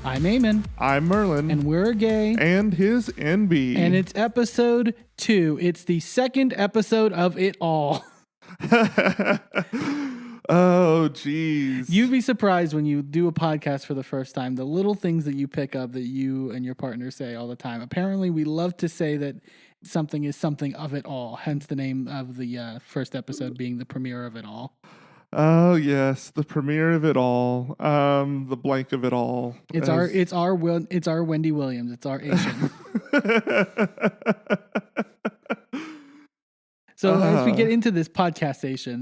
I'm Eamon. I'm Merlin. And we're Gay. And His Enby. And it's episode 2. It's the second episode of it all. Oh, geez. You'd be surprised when you do a podcast for the first time, the little things that you pick up that you and your partner say all the time. Apparently, we love to say that something is something of it all, hence the name of the first episode being the premiere of it all. Oh, yes, the premiere of it all, the blank of it all. It's our Wendy Williams. It's our Asian. So as we get into this podcastation,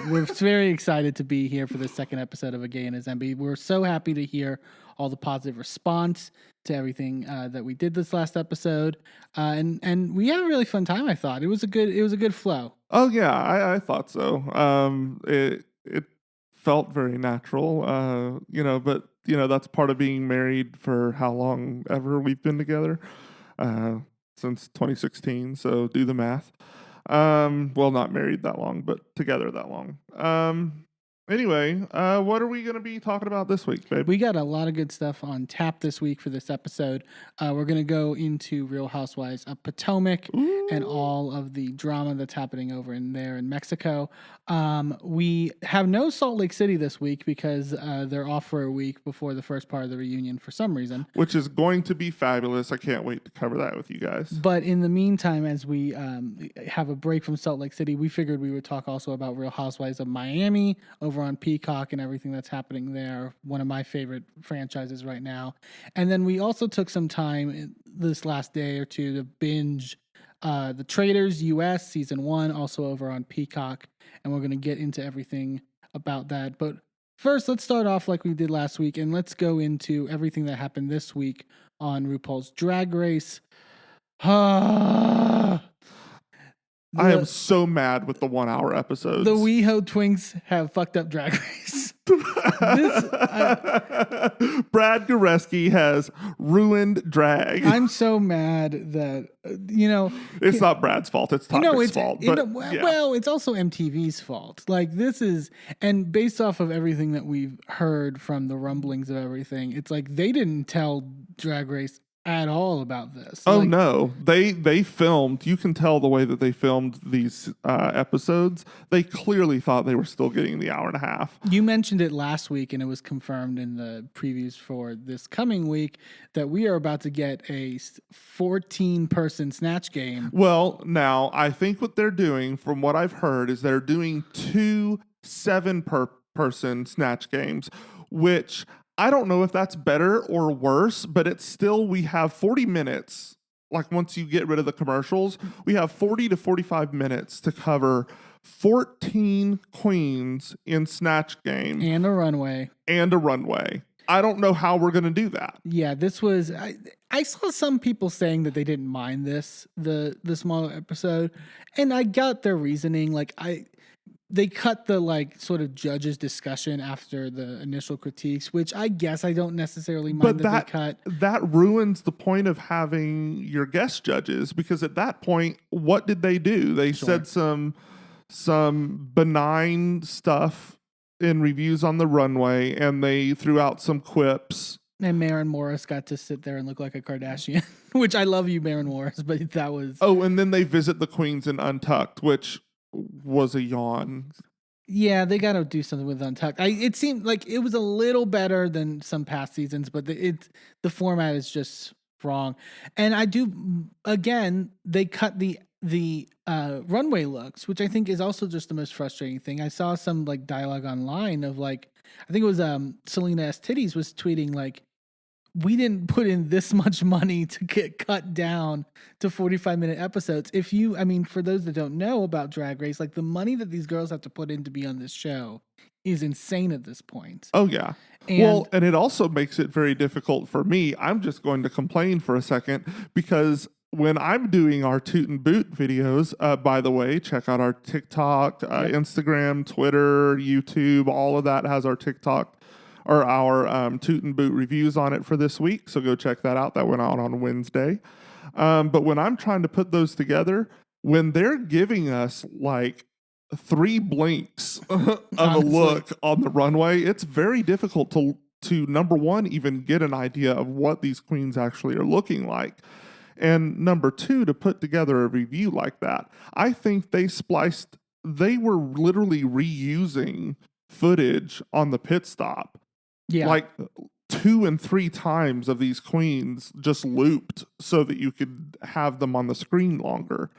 we're very excited to be here for the second episode of A Gay His Enby. We're so happy to hear all the positive response to everything that we did this last episode, and we had a really fun time. I thought it was a good flow. Oh yeah, I thought so. It felt very natural, but that's part of being married for how long ever we've been together, since 2016. So do the math. Well, not married that long, but together that long. Anyway, what are we going to be talking about this week, babe? We got a lot of good stuff on tap this week for this episode. We're going to go into Real Housewives of Potomac and all of the drama that's happening over in Mexico. We have no Salt Lake City this week because they're off for a week before the first part of the reunion for some reason. Which is going to be fabulous. I can't wait to cover that with you guys. But in the meantime, as we have a break from Salt Lake City, we figured we would talk also about Real Housewives of Miami over on Peacock and everything that's happening there. One of my favorite franchises right now. And then we also took some time this last day or two to binge the Traitors US season 1, also over on Peacock. And we're going to get into everything about that. But first, let's start off like we did last week, and let's go into everything that happened this week on RuPaul's Drag Race. I am so mad with the 1 hour episodes. The WeHo Twinks have fucked up Drag Race. Brad Goreski has ruined drag. I'm so mad that, it's not Brad's fault. It's Topic's fault. Well, it's also MTV's fault. Like, and based off of everything that we've heard from the rumblings of everything, it's like they didn't tell Drag Race at all about this. Oh, no. They filmed, you can tell the way that they filmed these episodes. They clearly thought they were still getting the hour and a half. You mentioned it last week, and it was confirmed in the previews for this coming week that we are about to get a 14-person Snatch game. Well, now, I think what they're doing, from what I've heard, is they're doing 2 7-person Snatch games, which I don't know if that's better or worse, but it's still, we have 40 minutes. Like, once you get rid of the commercials, we have 40 to 45 minutes to cover 14 queens in Snatch Game. And a runway. I don't know how we're going to do that. Yeah, this was, I saw some people saying that they didn't mind the smaller episode, and I got their reasoning. They cut the sort of judges discussion after the initial critiques, which I guess I don't necessarily mind they cut. That ruins the point of having your guest judges, because at that point, what did they do? They said some benign stuff in reviews on the runway, and they threw out some quips. And Maren Morris got to sit there and look like a Kardashian, which I love you, Maren Morris, but that was... Oh, and then they visit the queens in Untucked, which was a yawn. Yeah, they got to do something with Untucked. It seemed like it was a little better than some past seasons, but the format is just wrong. And they cut the runway looks, which I think is also just the most frustrating thing. I saw some dialogue online of I think it was Selena S. Titties was tweeting we didn't put in this much money to get cut down to 45-minute episodes. For those that don't know about Drag Race, the money that these girls have to put in to be on this show is insane at this point. Oh, yeah. And it also makes it very difficult for me. I'm just going to complain for a second, because when I'm doing our Toot and Boot videos, by the way, check out our TikTok, Instagram, Twitter, YouTube, all of that has our TikTok or our Toot and Boot reviews on it for this week. So go check that out. That went out on Wednesday. But when I'm trying to put those together, when they're giving us 3 blinks of a look on the runway, it's very difficult to number one, even get an idea of what these queens actually are looking like. And number two, to put together a review like that. I think they were literally reusing footage on the pit stop. Yeah. Like 2 and 3 times of these queens just looped so that you could have them on the screen longer.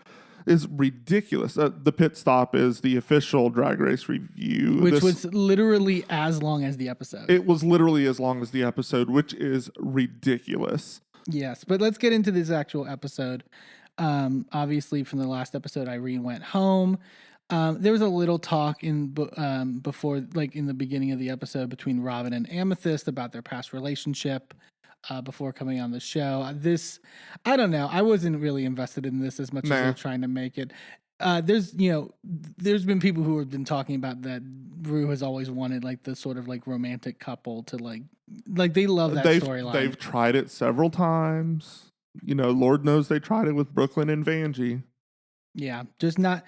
Is ridiculous. The pit stop is the official Drag Race review, which was literally as long as the episode. It was literally as long as the episode, which is ridiculous. Yes, but let's get into this actual episode. Obviously, from the last episode, Irene went home. There was a little talk before, like in the beginning of the episode, between Robin and Amethyst about their past relationship. Before coming on the show, I don't know. I wasn't really invested in this as much as they're trying to make it. There's been people who have been talking about that Ru has always wanted like the sort of like romantic couple to like they love that storyline. They've tried it several times. Lord knows they tried it with Brooklyn and Vanjie. Yeah, just not.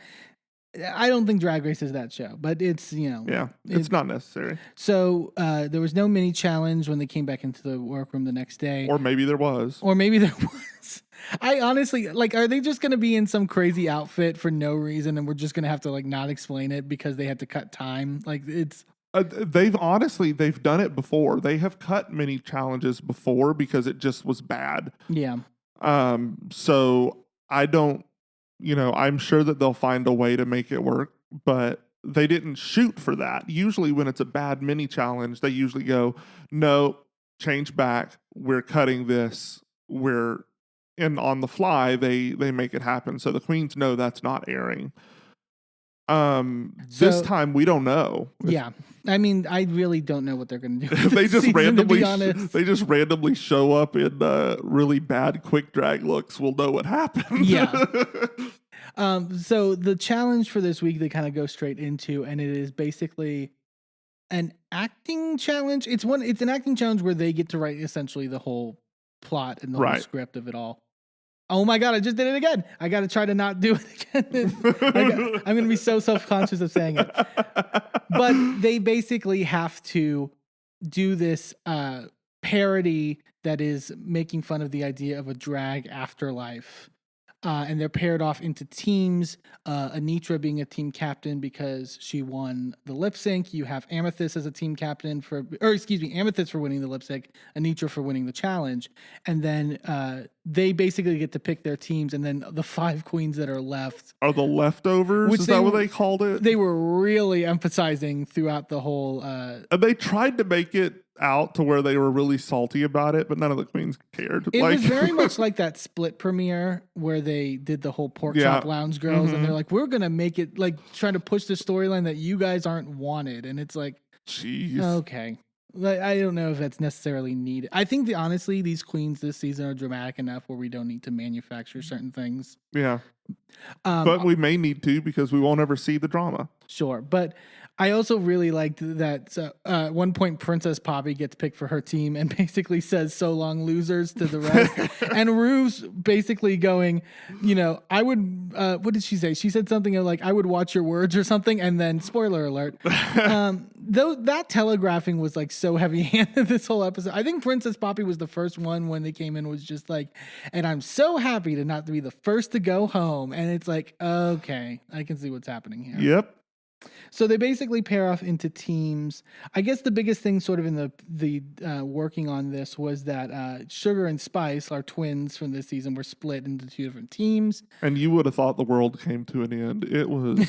I don't think Drag Race is that show, but it's, it's not necessary. So there was no mini challenge when they came back into the workroom the next day. Or maybe there was. I honestly, are they just going to be in some crazy outfit for no reason and we're just going to have to not explain it because they had to cut time? They've done it before. They have cut mini challenges before because it just was bad. Yeah. So I don't, I'm sure that they'll find a way to make it work, but they didn't shoot for that. Usually when it's a bad mini challenge, they usually go, no, change back. We're cutting this. And on the fly, they make it happen. So the queens know that's not airing. This time we don't know. Yeah. I mean, I really don't know what they're going to do. They just randomly show up in really bad quick drag looks. We'll know what happened. Yeah. So the challenge for this week, they kind of go straight into, and it is basically an acting challenge. It's an acting challenge where they get to write essentially the whole plot and the whole script of it all. Oh my God, I just did it again. I got to try to not do it again. I'm going to be so self-conscious of saying it. But they basically have to do this parody that is making fun of the idea of a drag afterlife. And they're paired off into teams. Anitra being a team captain because she won the lip sync. You have Amethyst as a team captain Amethyst for winning the lip sync, Anitra for winning the challenge. And then they basically get to pick their teams. And then the 5 queens that are left are the leftovers. Is that what they called it? They were really emphasizing throughout the whole. They tried to make it out to where they were really salty about it, but none of the queens cared. It was very much like that Split premiere where they did the whole Pork Chop Lounge girls, and they're like, we're gonna make it trying to push the storyline that you guys aren't wanted, and it's like, jeez, okay. I don't know if that's necessarily needed. I think honestly, these queens this season are dramatic enough where we don't need to manufacture certain things. Yeah, but we may need to because we won't ever see the drama. Sure, but I also really liked that at one point Princess Poppy gets picked for her team and basically says "so long losers" to the rest. And Ru's basically going, I would, what did she say? She said something like, I would watch your words or something. And then spoiler alert, though that telegraphing was so heavy handed this whole episode. I think Princess Poppy was the first one when they came in was just and I'm so happy to not be the first to go home. And it's okay, I can see what's happening here. Yep. So they basically pair off into teams. I guess the biggest thing sort of in the working on this was that Sugar and Spice, our twins from this season, were split into 2 different teams. And you would have thought the world came to an end. It was...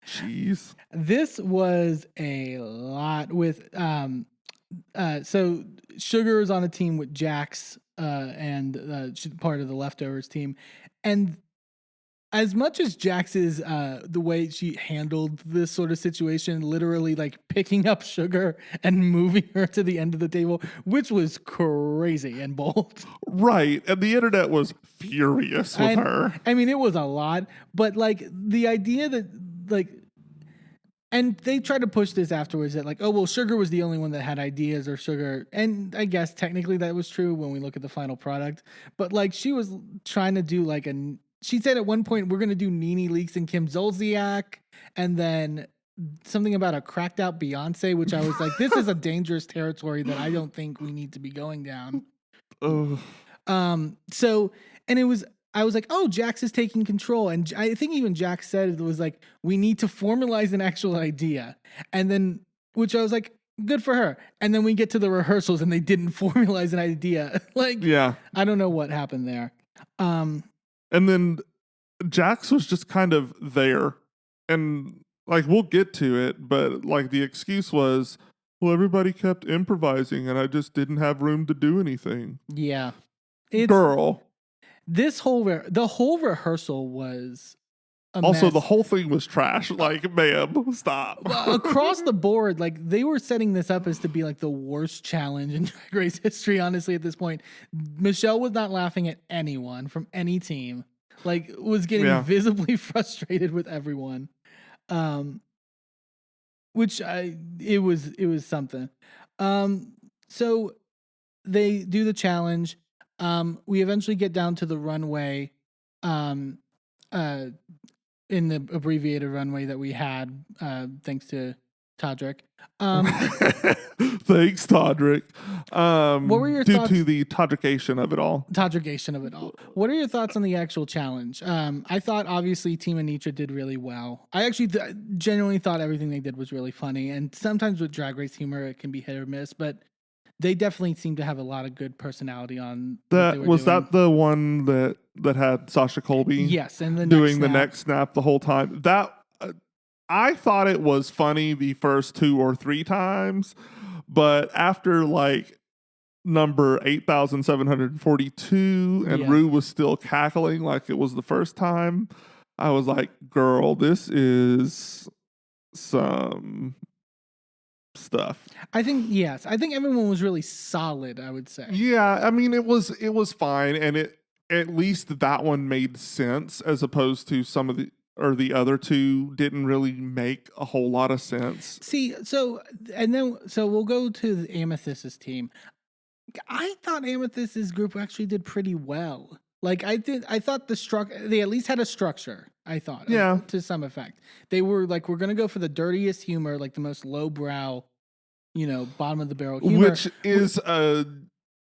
Jeez. This was a lot with... so Sugar is on a team with Jax and she's part of the Leftovers team. And as much as Jax is the way she handled this sort of situation, literally picking up Sugar and moving her to the end of the table, which was crazy and bold. Right. And the internet was furious with her. I mean, it was a lot, but the idea that and they tried to push this afterwards that oh, well, Sugar was the only one that had ideas or Sugar. And I guess technically that was true when we look at the final product, but she was trying to do she said at one point, we're going to do Nene Leakes and Kim Zolciak. And then something about a cracked out Beyonce, which I was like, this is a dangerous territory that I don't think we need to be going down. Ugh. So, and it was, I was like, oh, Jax is taking control. And I think even Jax said it was like, we need to formalize an actual idea. And then, which I was like, good for her. And then we get to the rehearsals and they didn't formalize an idea. Like, Yeah. I don't know what happened there. And then Jax was just kind of there. And like, we'll get to it, but like the excuse was, well, everybody kept improvising and I just didn't have room to do anything. Yeah. Girl. This the whole rehearsal was also mess. The whole thing was trash. Like, ma'am, stop. Across the board, like they were setting this up as to be like the worst challenge in Drag Race history. Honestly, at this point, Michelle was not laughing at anyone from any team. Like, was getting visibly frustrated with everyone. Which it was something. So they do the challenge. We eventually get down to the runway, in the abbreviated runway that we had, thanks to Todrick. Thanks, Todrick. What were your due thoughts? to the Todrickation of it all. Todrickation of it all. What are your thoughts on the actual challenge? I thought obviously Team Anitra did really well. I actually genuinely thought everything they did was really funny. And sometimes with Drag Race humor, it can be hit or miss, but they definitely seem to have a lot of good personality on that. Was doing. That the one that had Sasha Colby? Yes, and doing the neck snap the whole time. That I thought it was funny the first 2 or 3 times, but after like number 8,742 and Rue was still cackling like it was the first time, I was like, girl, this is some stuff. I think everyone was really solid, I would say. Yeah, I mean it was fine, and it at least that one made sense as opposed to some of the other two didn't really make a whole lot of sense. See, so we'll go to the Amethyst's team. I thought Amethyst's group actually did pretty well. Like I thought they at least had a structure, I thought. Yeah. To some effect. They were like, we're gonna go for the dirtiest humor, like the most lowbrow, bottom of the barrel humor.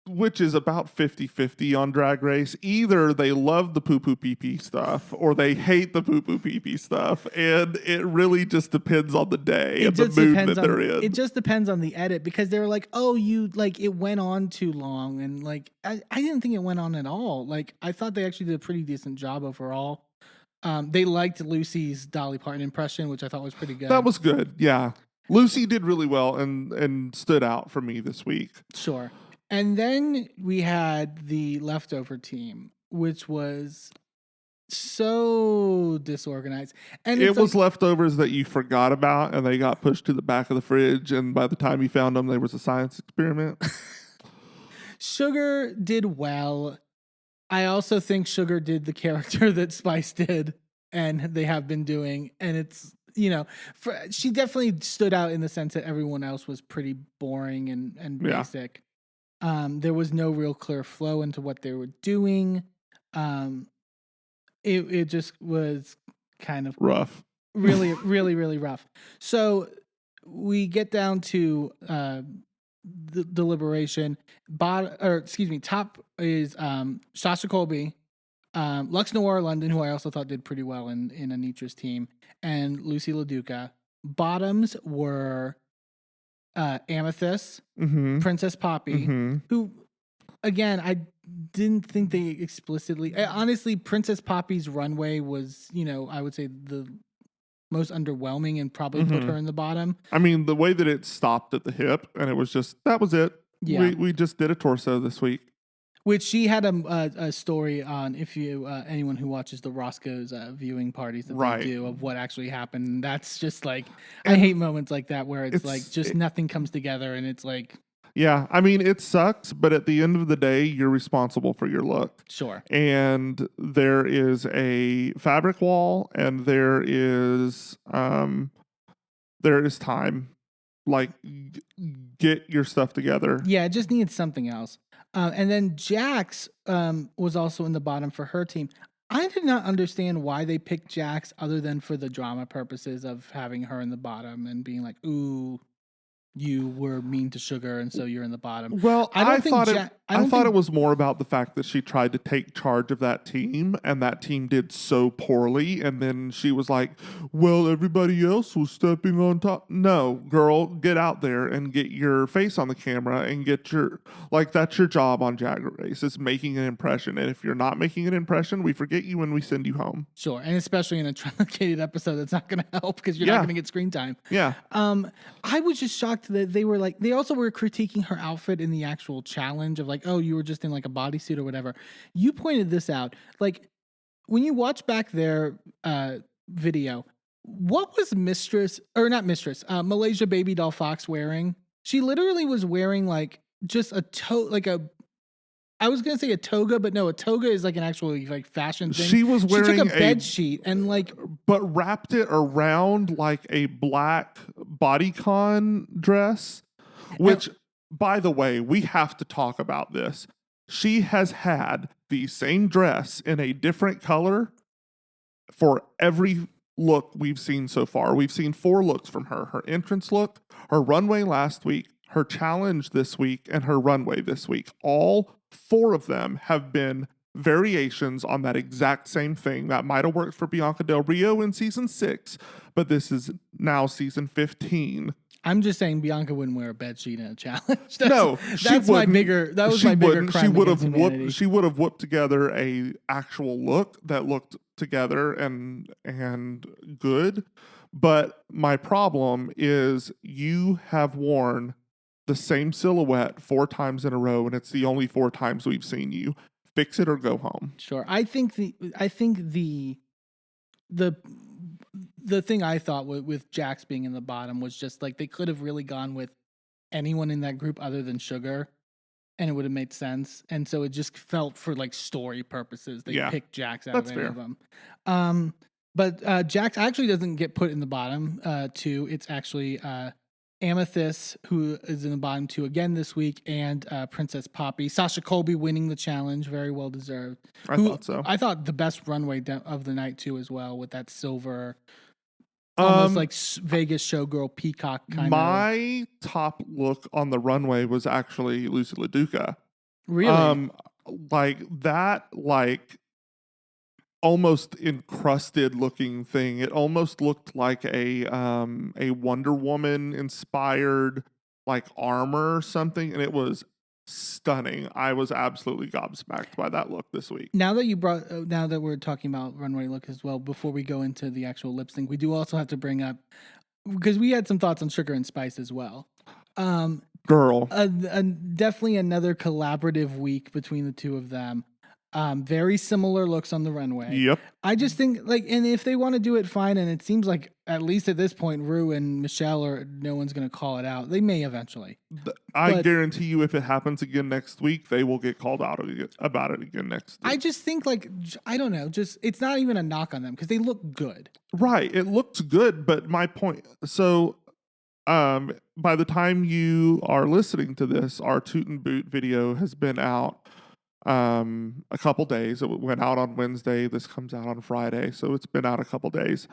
Which is about 50-50 on Drag Race. Either they love the poo-poo pee-pee stuff or they hate the poo-poo pee-pee stuff. And it really just depends on the day and the mood that they're in. It just depends on the edit, because they were like, oh, it went on too long. And like, I didn't think it went on at all. Like, I thought they actually did a pretty decent job overall. They liked Lucy's Dolly Parton impression, which I thought was pretty good. That was good, yeah. Lucy did really well and stood out for me this week. Sure. And then we had the leftover team, which was so disorganized. And it was leftovers that you forgot about, and they got pushed to the back of the fridge, and by the time you found them, there was a science experiment. Sugar did well. I also think Sugar did the character that Spice did, and they have been doing. And it's, she definitely stood out in the sense that everyone else was pretty boring and basic. There was no real clear flow into what they were doing. It just was kind of rough. Really, really, really rough. So we get down to the deliberation. Top is Sasha Colby, Lux Noir London, who I also thought did pretty well in Anitra's team, and Lucy LaDuca. Bottoms were Amethyst, Princess Poppy, who, again, I didn't think they explicitly. Honestly, Princess Poppy's runway was, I would say the most underwhelming and probably put her in the bottom. I mean, the way that it stopped at the hip, and it was just, that was it. Yeah. We just did a torso this week. Which she had a story on, if you anyone who watches the Roscoe's viewing parties that they do of what actually happened. That's just like, I hate moments like that where it's like just nothing comes together, and it's like. Yeah, I mean, it sucks, but at the end of the day, you're responsible for your look. Sure. And there is a fabric wall, and there is time. Like, get your stuff together. Yeah, it just needs something else. And then Jax was also in the bottom for her team. I did not understand why they picked Jax other than for the drama purposes of having her in the bottom and being like, ooh, you were mean to Sugar, and so you're in the bottom. Well, I don't think I I don't thought it think was more about the fact that she tried to take charge of that team and that team did so poorly, and then she was like, "Well, everybody else was stepping on top." No, girl, get out there and get your face on the camera and get your that's your job on Drag Race, is making an impression. And if you're not making an impression, we forget you when we send you home. sure, and especially in a truncated episode, that's not going to help because you're not Yeah. going to get screen time. Yeah. I was just shocked that they were like, they also were critiquing her outfit in the actual challenge of like, oh, you were just in like a bodysuit or whatever. You pointed this out. Like, when you watch back their video, what was Malaysia Baby Doll Fox wearing? She literally was wearing like just I was gonna say a toga, but no, a toga is like an actual like fashion thing. She was wearing she took a bed sheet and like, but wrapped it around like a black bodycon dress, which, by the way, we have to talk about this. She has had the same dress in a different color for every look we've seen so far. We've seen 4 looks from her: her entrance look, her runway last week, her challenge this week, and her runway this week. All 4 of them have been variations on that exact same thing. That might have worked for Bianca Del Rio in season 6, but this is now season 15. I'm just saying Bianca wouldn't wear a bed sheet in a challenge. No, that's my bigger. That was my bigger crime. She would have whooped together a actual look that looked together and good. But my problem is you have worn the same silhouette 4 times in a row, and it's the only 4 times we've seen you. Fix it or go home. Sure. I think the thing I thought with Jax being in the bottom was just like they could have really gone with anyone in that group other than Sugar, and it would have made sense. And so it just felt for like story purposes they picked Jax out of any of them. But Jax actually doesn't get put in the bottom 2. It's actually Amethyst, who is in the bottom 2 again this week, and Princess Poppy. Sasha Colby winning the challenge, very well deserved. I thought so. I thought the best runway of the night too, as well, with that silver, almost like Vegas showgirl peacock kind of. My top look on the runway was actually Lucy LaDuca. Really? Like that, like almost encrusted looking thing. It almost looked like a Wonder Woman inspired like armor or something, and it was stunning. I was absolutely gobsmacked by that look this week. Now that we're talking about runway look as well, before we go into the actual lip sync, we do also have to bring up, because we had some thoughts on Sugar and Spice as well. Girl, definitely another collaborative week between the two of them. Very similar looks on the runway. Yep. I just think and if they want to do it, fine. And it seems like at least at this point, Rue and Michelle no one's going to call it out. They may eventually. I guarantee you, if it happens again next week, they will get called out about it again next week. I just think I don't know. Just it's not even a knock on them because they look good. Right. It looks good, but my point. So, by the time you are listening to this, our Toot and Boot video has been out a couple days. It went out on Wednesday. This comes out on Friday, so it's been out a couple days.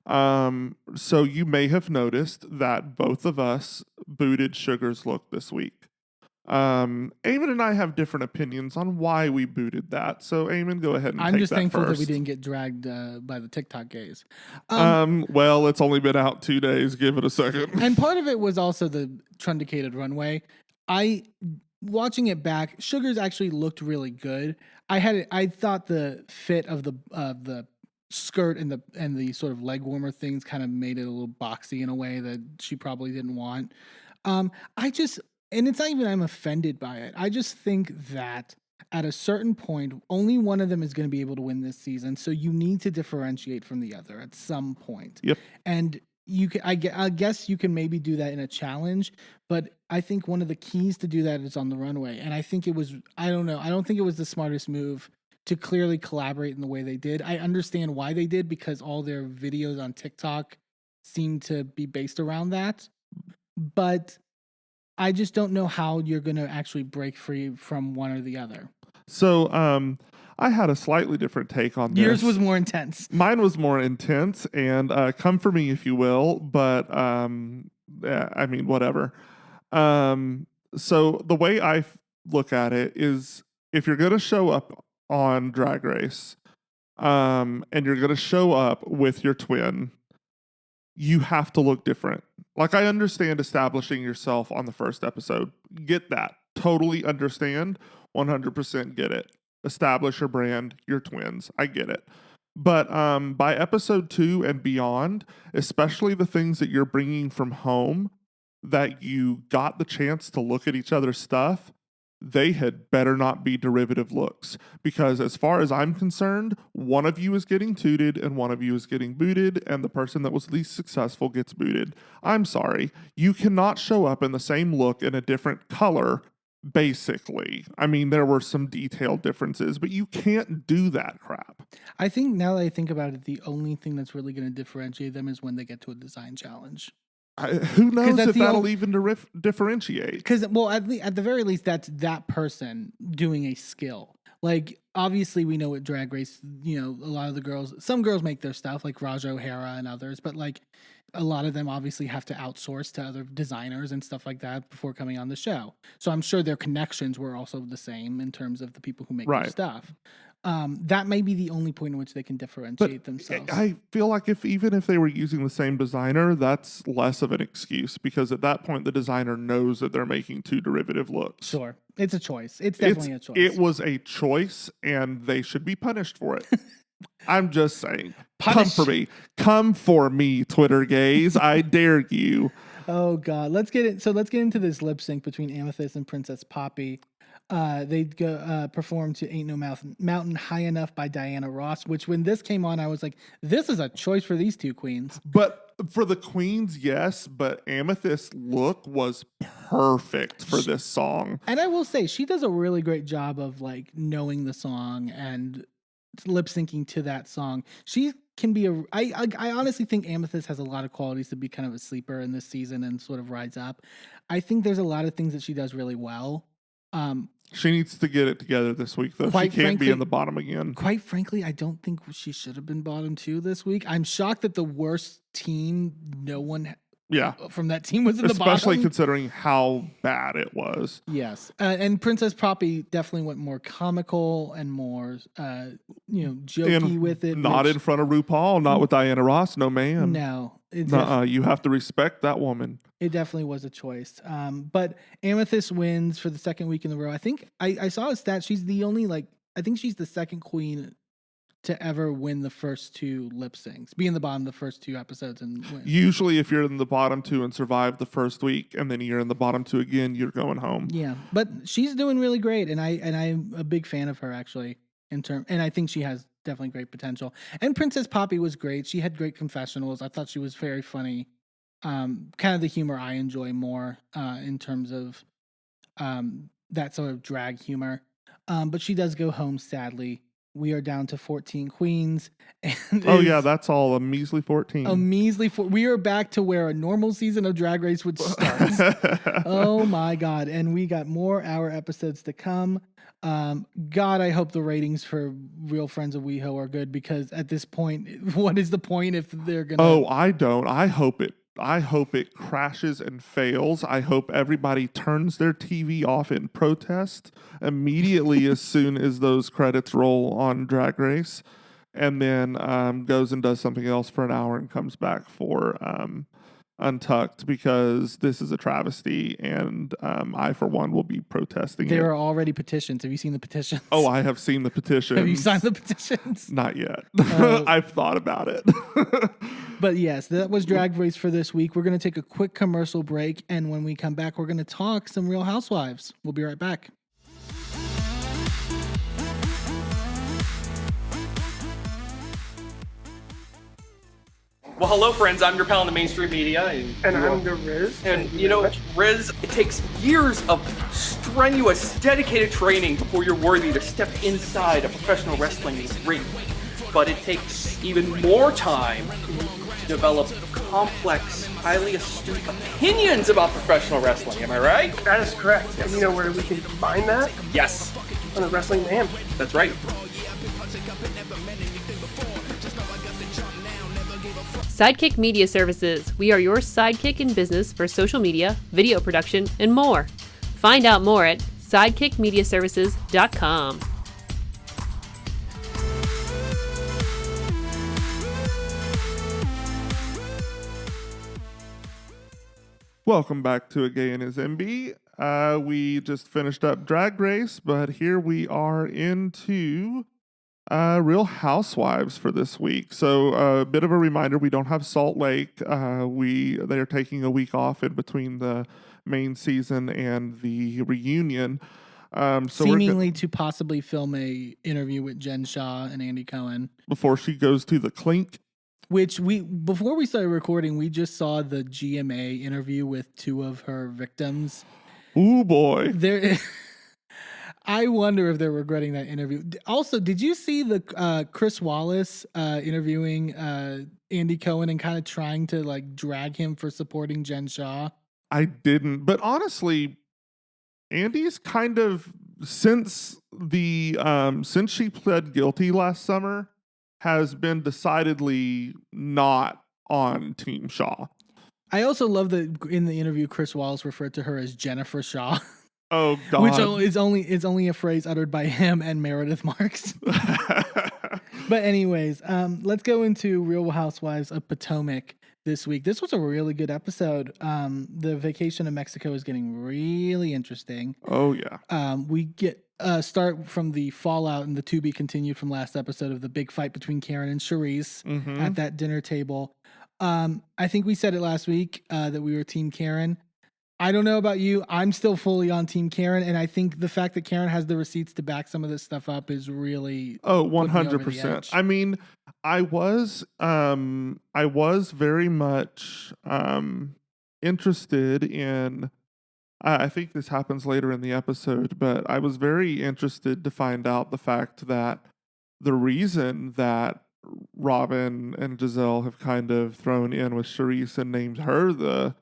So you may have noticed that both of us booted Sugar's look this week. Eamon and I have different opinions on why we booted that. So Eamon, go ahead and I'm take just that thankful first. that we didn't get dragged by the TikTok gays. Well, it's only been out 2 days. Give it a second. And part of it was also the truncated runway. Watching it back, Sugar's actually looked really good. I thought the fit of the skirt and the sort of leg warmer things kind of made it a little boxy in a way that she probably didn't want. And it's not even I'm offended by it. I just think that at a certain point, only one of them is going to be able to win this season. So you need to differentiate from the other at some point. Yep. And I guess you can maybe do that in a challenge, but I think one of the keys to do that is on the runway. And I think I don't think it was the smartest move to clearly collaborate in the way they did. I understand why they did, because all their videos on TikTok seem to be based around that. But I just don't know how you're going to actually break free from one or the other. So, I had a slightly different take on this. Yours was more intense. Mine was more intense, and come for me if you will, but yeah, I mean, whatever. So the way I look at it is, if you're going to show up on Drag Race, and you're going to show up with your twin, you have to look different. Like, I understand establishing yourself on the first episode. Get that. Totally understand. 100% get it. Establish your brand, your twins. I get it. But by episode 2 and beyond, especially the things that you're bringing from home that you got the chance to look at each other's stuff, they had better not be derivative looks. Because as far as I'm concerned, one of you is getting tooted and one of you is getting booted, and the person that was least successful gets booted. I'm sorry. You cannot show up in the same look in a different color, basically. I mean, there were some detailed differences, but you can't do that crap. I think now that I think about it, the only thing that's really going to differentiate them is when they get to a design challenge. Who knows if that'll even differentiate? Because, well, at the very least, that's that person doing a skill. Like, obviously, we know at Drag Race, you know, a lot of the girls, some girls make their stuff, like Raja O'Hara and others, but like a lot of them obviously have to outsource to other designers and stuff like that before coming on the show. So I'm sure their connections were also the same in terms of the people who make their stuff. That may be the only point in which they can differentiate themselves. I feel like even if they were using the same designer, that's less of an excuse, because at that point the designer knows that they're making two derivative looks. Sure. It's a choice. It's definitely a choice. It was a choice, and they should be punished for it. I'm just saying. Come for me, Twitter gays. I dare you. Oh God. Let's get into this lip sync between Amethyst and Princess Poppy. They go perform to Ain't No Mountain High Enough by Diana Ross, which when this came on, I was like, this is a choice for these two queens. But for the queens, yes, but Amethyst's look was perfect for this song. And I will say, she does a really great job of like knowing the song and lip syncing to that song. She can be I honestly think Amethyst has a lot of qualities to be kind of a sleeper in this season and sort of rise up. I think there's a lot of things that she does really well. She needs to get it together this week, though. She can't be in the bottom again. Quite frankly, I don't think she should have been bottom 2 this week. I'm shocked that the worst team, no one from that team was in the bottom. Especially considering how bad it was. Yes. And Princess Poppy definitely went more comical and more, jokey with it. Not in front of RuPaul, not with Diana Ross. No, ma'am. No. You have to respect that woman. It definitely was a choice. But Amethyst wins for the second week in a row. I think I saw a stat. She's the only, I think she's the second queen to ever win the first 2 lip syncs, be in the bottom of the first 2 episodes and win. Usually if you're in the bottom 2 and survive the first week and then you're in the bottom 2 again, you're going home. Yeah, but she's doing really great, and I'm a big fan of her actually and I think she has definitely great potential. And Princess Poppy was great. She had great confessionals. I thought she was very funny. Kind of the humor I enjoy more in terms of that sort of drag humor. But she does go home, sadly. We are down to 14 queens. And that's all. A measly 14. We are back to where a normal season of Drag Race would start. Oh my God. And we got more hour episodes to come. God, I hope the ratings for Real Friends of WeHo are good, because at this point, what is the point if they're going to... Oh, I don't. I hope it crashes and fails. I hope everybody turns their TV off in protest immediately as soon as those credits roll on Drag Race, and then goes and does something else for an hour and comes back for Untucked, because this is a travesty, and I, for one, will be protesting. There are already petitions. Have you seen the petitions? Oh, I have seen the petitions. Have you signed the petitions? Not yet. I've thought about it. But yes, that was Drag Race for this week. We're going to take a quick commercial break, and when we come back, we're going to talk some Real Housewives. We'll be right back. Well, hello, friends. I'm your pal in the mainstream media. And I'm the Riz. And, Riz, it takes years of strenuous, dedicated training before you're worthy to step inside a professional wrestling ring. But it takes even more time to develop complex, highly astute opinions about professional wrestling. Am I right? That is correct. And you know where we can combine that? Yes. On the Wrestling Mayhem. That's right. Sidekick Media Services. We are your sidekick in business for social media, video production, and more. Find out more at sidekickmediaservices.com. Welcome back to A Gay His Enby. We just finished up Drag Race, but here we are into Real Housewives for this week. So a bit of a reminder, we don't have Salt Lake. They are taking a week off in between the main season and the reunion. So seemingly to possibly film a interview with Jen Shah and Andy Cohen before she goes to the clink. Which before we started recording, we just saw the GMA interview with two of her victims. Ooh, boy. I wonder if they're regretting that interview. Also, did you see the Chris Wallace interviewing Andy Cohen and kind of trying to like drag him for supporting Jen Shah? I didn't, but honestly, Andy's kind of since she pled guilty last summer has been decidedly not on Team Shaw. I also love that in the interview, Chris Wallace referred to her as Jennifer Shaw. Oh God! Which is only a phrase uttered by him and Meredith Marks. But anyways, let's go into Real Housewives of Potomac this week. This was a really good episode. The vacation to Mexico is getting really interesting. Oh yeah. We get start from the fallout and the to be continued from last episode of the big fight between Karen and Charisse at that dinner table. I think we said it last week that we were Team Karen. I don't know about you. I'm still fully on Team Karen, and I think the fact that Karen has the receipts to back some of this stuff up is really 100%. I mean, I was very much interested in. I think this happens later in the episode, but I was very interested to find out the fact that the reason that Robin and Giselle have kind of thrown in with Charisse and named her the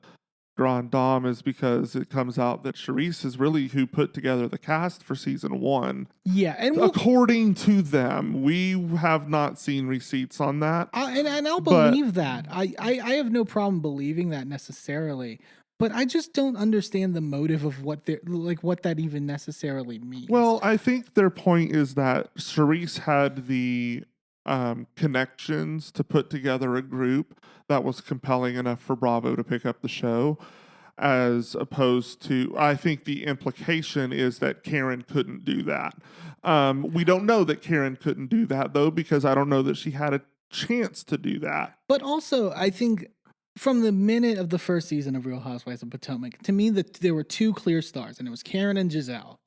Grand Dame is because it comes out that Charisse is really who put together the cast for season 1. Yeah, and according to them, we have not seen receipts on that. And I'll believe that. I have no problem believing that necessarily. But I just don't understand the motive of what that even necessarily means. Well, I think their point is that Charisse had the connections to put together a group that was compelling enough for Bravo to pick up the show, as opposed to, I think the implication is that Karen couldn't do that. We don't know that Karen couldn't do that, though, because I don't know that she had a chance to do that. But also, I think from the minute of the first season of Real Housewives of Potomac, to me, there were two clear stars, and it was Karen and Giselle.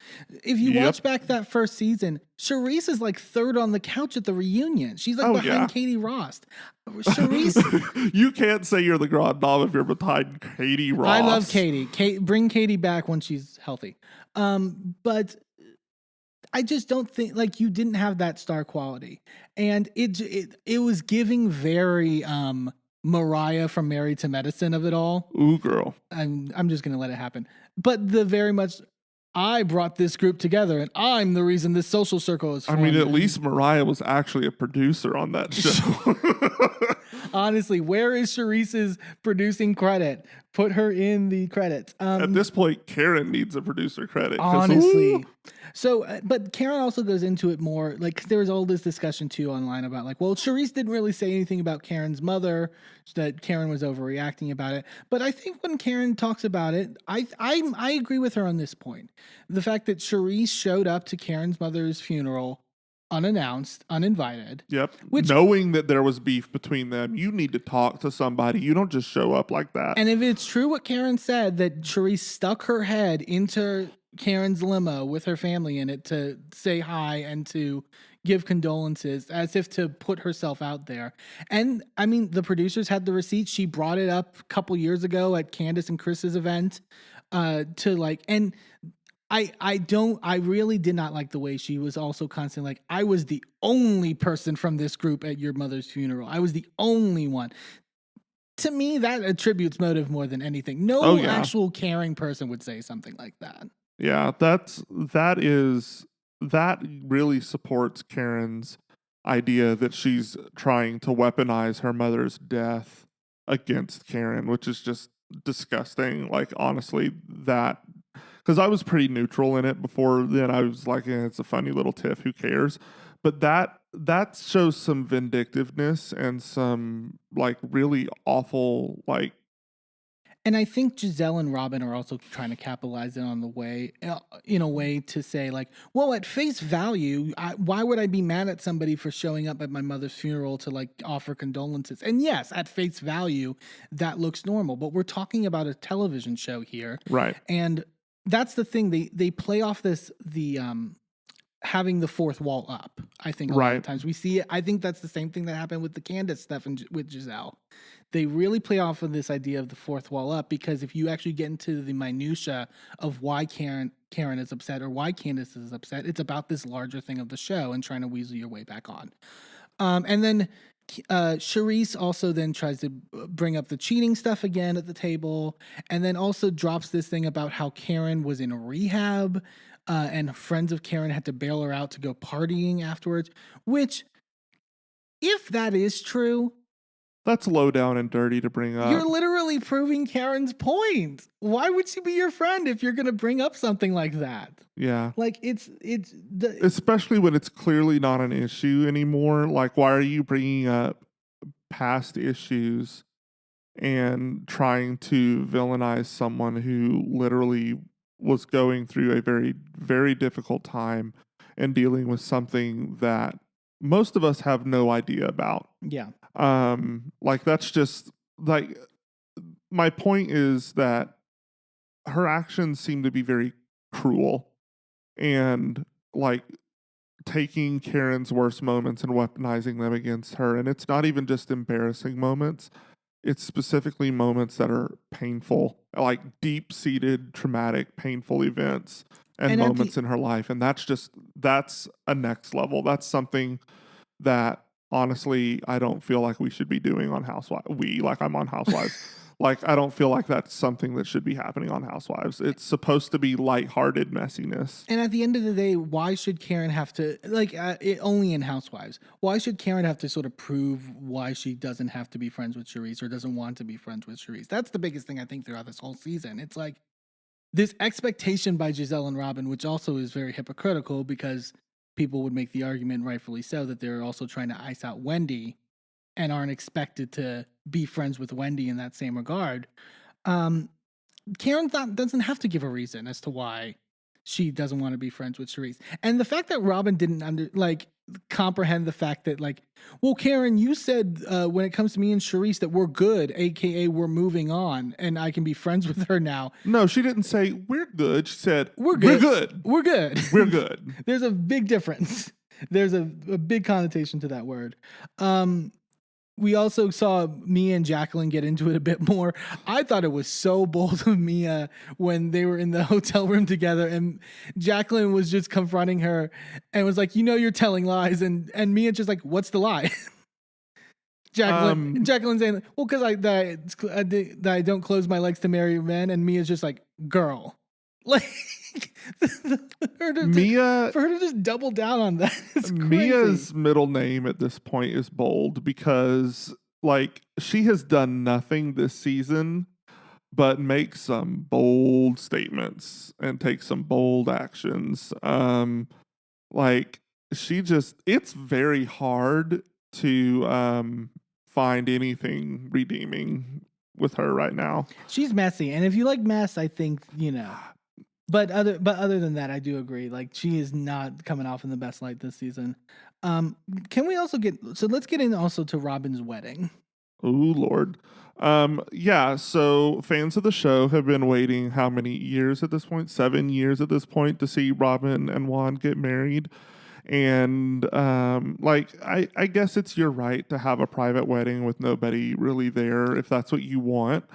If you watch back that first season, Charisse is like third on the couch at the reunion. She's like behind Katie Ross. Charisse, you can't say you're the Grand Dame if you're behind Katie Ross. I love Katie. Bring Katie back when she's healthy. But I just don't think like you didn't have that star quality, and it was giving very Mariah from Married to Medicine of it all. Ooh, girl. I'm just gonna let it happen. But the very much, I brought this group together, and I'm the reason this social circle is formed. I mean, at least Mariah was actually a producer on that show. Honestly, where is Charisse's producing credit? Put her in the credits. At this point, Karen needs a producer credit. Honestly. So, but Karen also goes into it more. Like, there was all this discussion too online about like, well, Charisse didn't really say anything about Karen's mother, that Karen was overreacting about it. But I think when Karen talks about it, I agree with her on this point. The fact that Charisse showed up to Karen's mother's funeral unannounced, uninvited. Yep. Knowing that there was beef between them, you need to talk to somebody. You don't just show up like that. And if it's true what Karen said, that Charisse stuck her head into Karen's limo with her family in it to say hi and to give condolences, as if to put herself out there. And I mean, the producers had the receipts. She brought it up a couple years ago at Candace and Chris's event to like, and I really did not like the way she was also constantly like, I was the only person from this group at your mother's funeral. I was the only one. To me, that attributes motive more than anything. No actual caring person would say something like that. Yeah, that really supports Karen's idea that she's trying to weaponize her mother's death against Karen, which is just disgusting. Like, honestly, that, because I was pretty neutral in it before then. I was like, it's a funny little tiff, who cares? But that shows some vindictiveness and some like really awful, like, And I think Giselle and Robin are also trying to capitalize it on the way, in a way to say like, well, at face value, why would I be mad at somebody for showing up at my mother's funeral to like offer condolences? And yes, at face value, that looks normal, but we're talking about a television show here. right. And that's the thing. They play off having the fourth wall up. I think a lot Right. of times we see it. I think that's the same thing that happened with the Candace stuff and with Giselle. They really play off of this idea of the fourth wall up, because if you actually get into the minutia of why Karen is upset or why Candace is upset, it's about this larger thing of the show and trying to weasel your way back on. And then Charisse also then tries to bring up the cheating stuff again at the table, and then also drops this thing about how Karen was in rehab, and friends of Karen had to bail her out to go partying afterwards, which, if that is true, That's low down and dirty to bring up. you're literally proving Karen's point. Why would she be your friend if you're going to bring up something like that? Yeah. Like Especially when it's clearly not an issue anymore. Like, why are you bringing up past issues and trying to villainize someone who literally was going through a very, very difficult time and dealing with something that most of us have no idea about? yeah. Like, that's just like, my point is that her actions seem to be very cruel and like taking Karen's worst moments and weaponizing them against her. And it's not even just embarrassing moments. It's specifically moments that are painful, like deep-seated, traumatic, painful events and moments in her life. And that's a next level. That's something that honestly, I don't feel like we should be doing on Housewives. I'm on Housewives. Like, I don't feel like that's something that should be happening on Housewives. It's supposed to be lighthearted messiness. And at the end of the day, why should Karen have to, only in Housewives, why should Karen have to sort of prove why she doesn't have to be friends with Charisse or doesn't want to be friends with Charisse? That's the biggest thing I think throughout this whole season. It's like this expectation by Giselle and Robin, which also is very hypocritical, because people would make the argument, rightfully so, that they're also trying to ice out Wendy and aren't expected to be friends with Wendy in that same regard. Karen doesn't have to give a reason as to why she doesn't want to be friends with Charisse. And the fact that Robin didn't comprehend the fact that, like, well, Karen, you said when it comes to me and Charisse that we're good, aka we're moving on, and I can be friends with her now. No, she didn't say we're good. She said We're good. We're good. We're good. We're good. There's a big difference. There's a big connotation to that word. We also saw Mia and Jacqueline get into it a bit more. I thought it was so bold of Mia when they were in the hotel room together and Jacqueline was just confronting her and was like, you're telling lies. And Mia just like, what's the lie? Jacqueline saying, well, because I don't close my legs to marry men. And Mia's just like, girl. Like, for her to just double down on that. Mia's middle name at this point is bold because, like, she has done nothing this season but make some bold statements and take some bold actions. It's very hard to find anything redeeming with her right now. She's messy, and if you like mess, I think But other than that, I do agree. Like, she is not coming off in the best light this season. Can we also let's get in also to Robin's wedding. Oh, Lord. So fans of the show have been waiting how many years at this point? 7 years at this point to see Robin and Juan get married. And I guess it's your right to have a private wedding with nobody really there if that's what you want.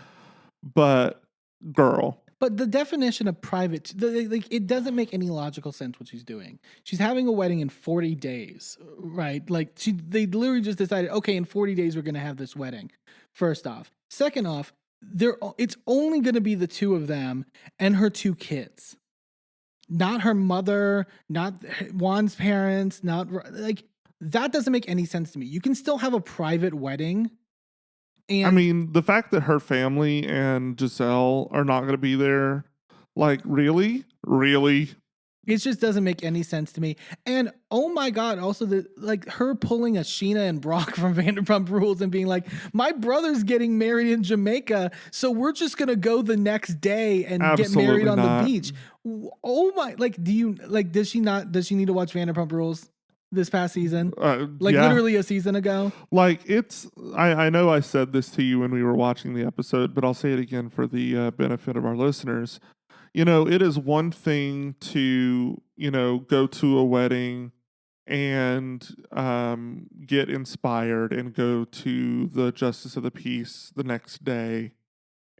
But girl. But the definition of private, it doesn't make any logical sense what she's doing. She's having a wedding in 40 days, right? Like, they literally just decided, okay, in 40 days we're going to have this wedding. First off. Second off, it's only going to be the two of them and her two kids. Not her mother, not Juan's parents, not like. That doesn't make any sense to me. You can still have a private wedding. And I mean, the fact that her family and Giselle are not going to be there, like, really? it just doesn't make any sense to me. And oh my God, also her pulling a Sheena and Brock from Vanderpump Rules and being like, my brother's getting married in Jamaica, so we're just gonna go the next day and get married on the beach. Oh my, does she need to watch Vanderpump Rules this past season? Literally a season ago? Like, I know I said this to you when we were watching the episode, but I'll say it again for the benefit of our listeners. You know, it is one thing to, go to a wedding and get inspired and go to the Justice of the Peace the next day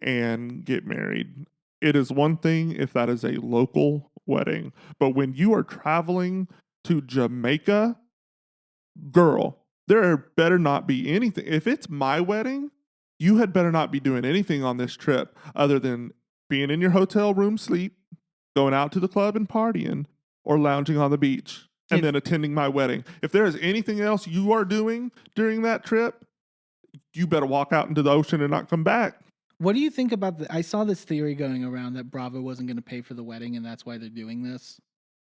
and get married. It is one thing if that is a local wedding. But when you are traveling to Jamaica, girl, there better not be anything. If it's my wedding, you had better not be doing anything on this trip other than being in your hotel room sleep, going out to the club and partying, or lounging on the beach, and then attending my wedding. If there is anything else you are doing during that trip, you better walk out into the ocean and not come back. What do you think about I saw this theory going around that Bravo wasn't going to pay for the wedding and that's why they're doing this.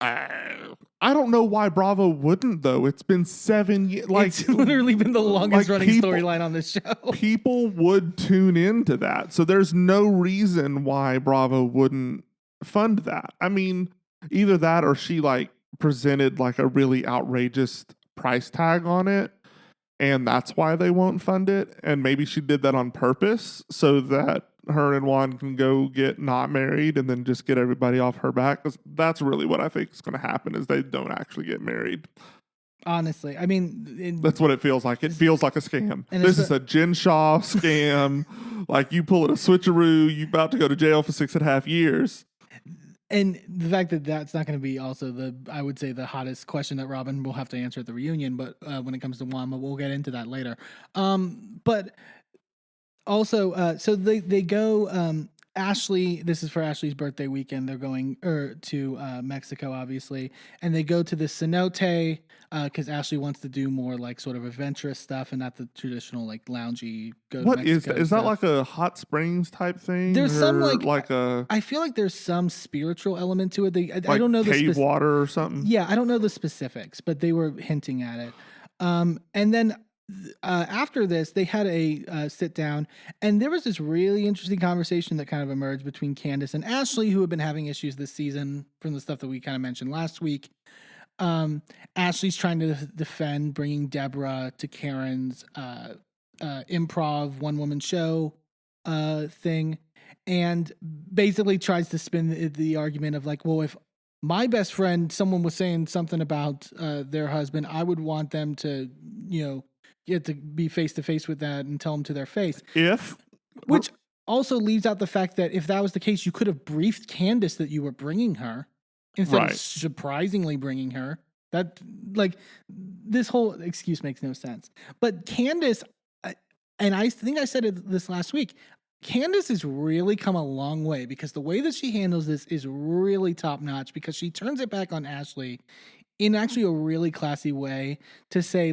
I don't know why Bravo wouldn't, though. It's been 7 years. It's literally been the longest running storyline on this show. People would tune into that. So there's no reason why Bravo wouldn't fund that. I mean, either that or she presented a really outrageous price tag on it. And that's why they won't fund it. And maybe she did that on purpose so that her and Juan can go get not married and then just get everybody off her back. 'Cause that's really what I think is going to happen is they don't actually get married. Honestly, I mean... that's what it feels like. It feels like a scam. This is a Jen Shaw scam. You pull it a switcheroo, you about to go to jail for 6.5 years. And the fact that that's not going to be also I would say the hottest question that Robin will have to answer at the reunion, but when it comes to Juan, we'll get into that later. But also, so they go, Ashley, this is for Ashley's birthday weekend. They're going to Mexico, obviously, and they go to the cenote because Ashley wants to do more sort of adventurous stuff and not the traditional loungy go to Mexico. What is that? Is that like a hot springs type thing? There's some I feel like there's some spiritual element to it. I don't know cave water or something. Yeah, I don't know the specifics, but they were hinting at it. And then after this, they had a sit down, and there was this really interesting conversation that kind of emerged between Candace and Ashley, who have been having issues this season from the stuff that we kind of mentioned last week. Ashley's trying to defend bringing Deborah to Karen's improv one-woman show thing, and basically tries to spin the argument of well, if my best friend, someone was saying something about their husband, I would want them to, get to be face to face with that and tell them to their face. Which also leaves out the fact that if that was the case, you could have briefed Candace that you were bringing her instead of surprisingly bringing her. That this whole excuse makes no sense. But Candace, and I think I said it this last week, Candace has really come a long way because the way that she handles this is really top notch because she turns it back on Ashley in actually a really classy way to say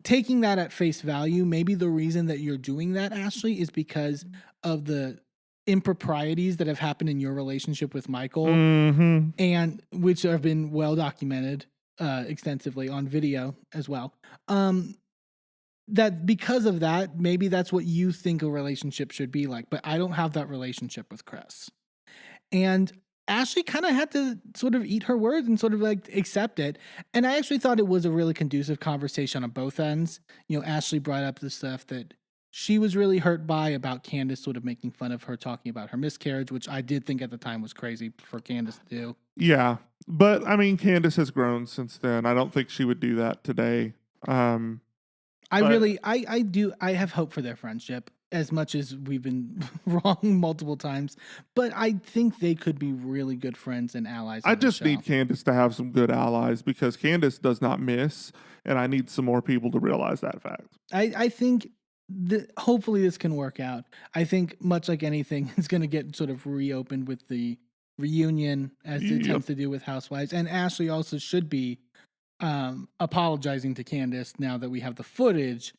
taking that at face value, maybe the reason that you're doing that, Ashley, is because of the improprieties that have happened in your relationship with Michael, and which have been well documented extensively on video as well. That because of that, maybe that's what you think a relationship should be like, but I don't have that relationship with Chris. And Ashley kind of had to sort of eat her words and sort of accept it. And I actually thought it was a really conducive conversation on both ends. Ashley brought up the stuff that she was really hurt by about Candace sort of making fun of her talking about her miscarriage, which I did think at the time was crazy for Candace to do. Yeah. But I mean, Candace has grown since then. I don't think she would do that today. I have hope for their friendship as much as we've been wrong multiple times, but I think they could be really good friends and allies. I just need Candace to have some good allies because Candace does not miss, and I need some more people to realize that fact. I think hopefully this can work out. I think much like anything, it's going to get sort of reopened with the reunion as it tends to do with Housewives, and Ashley also should be apologizing to Candace now that we have the footage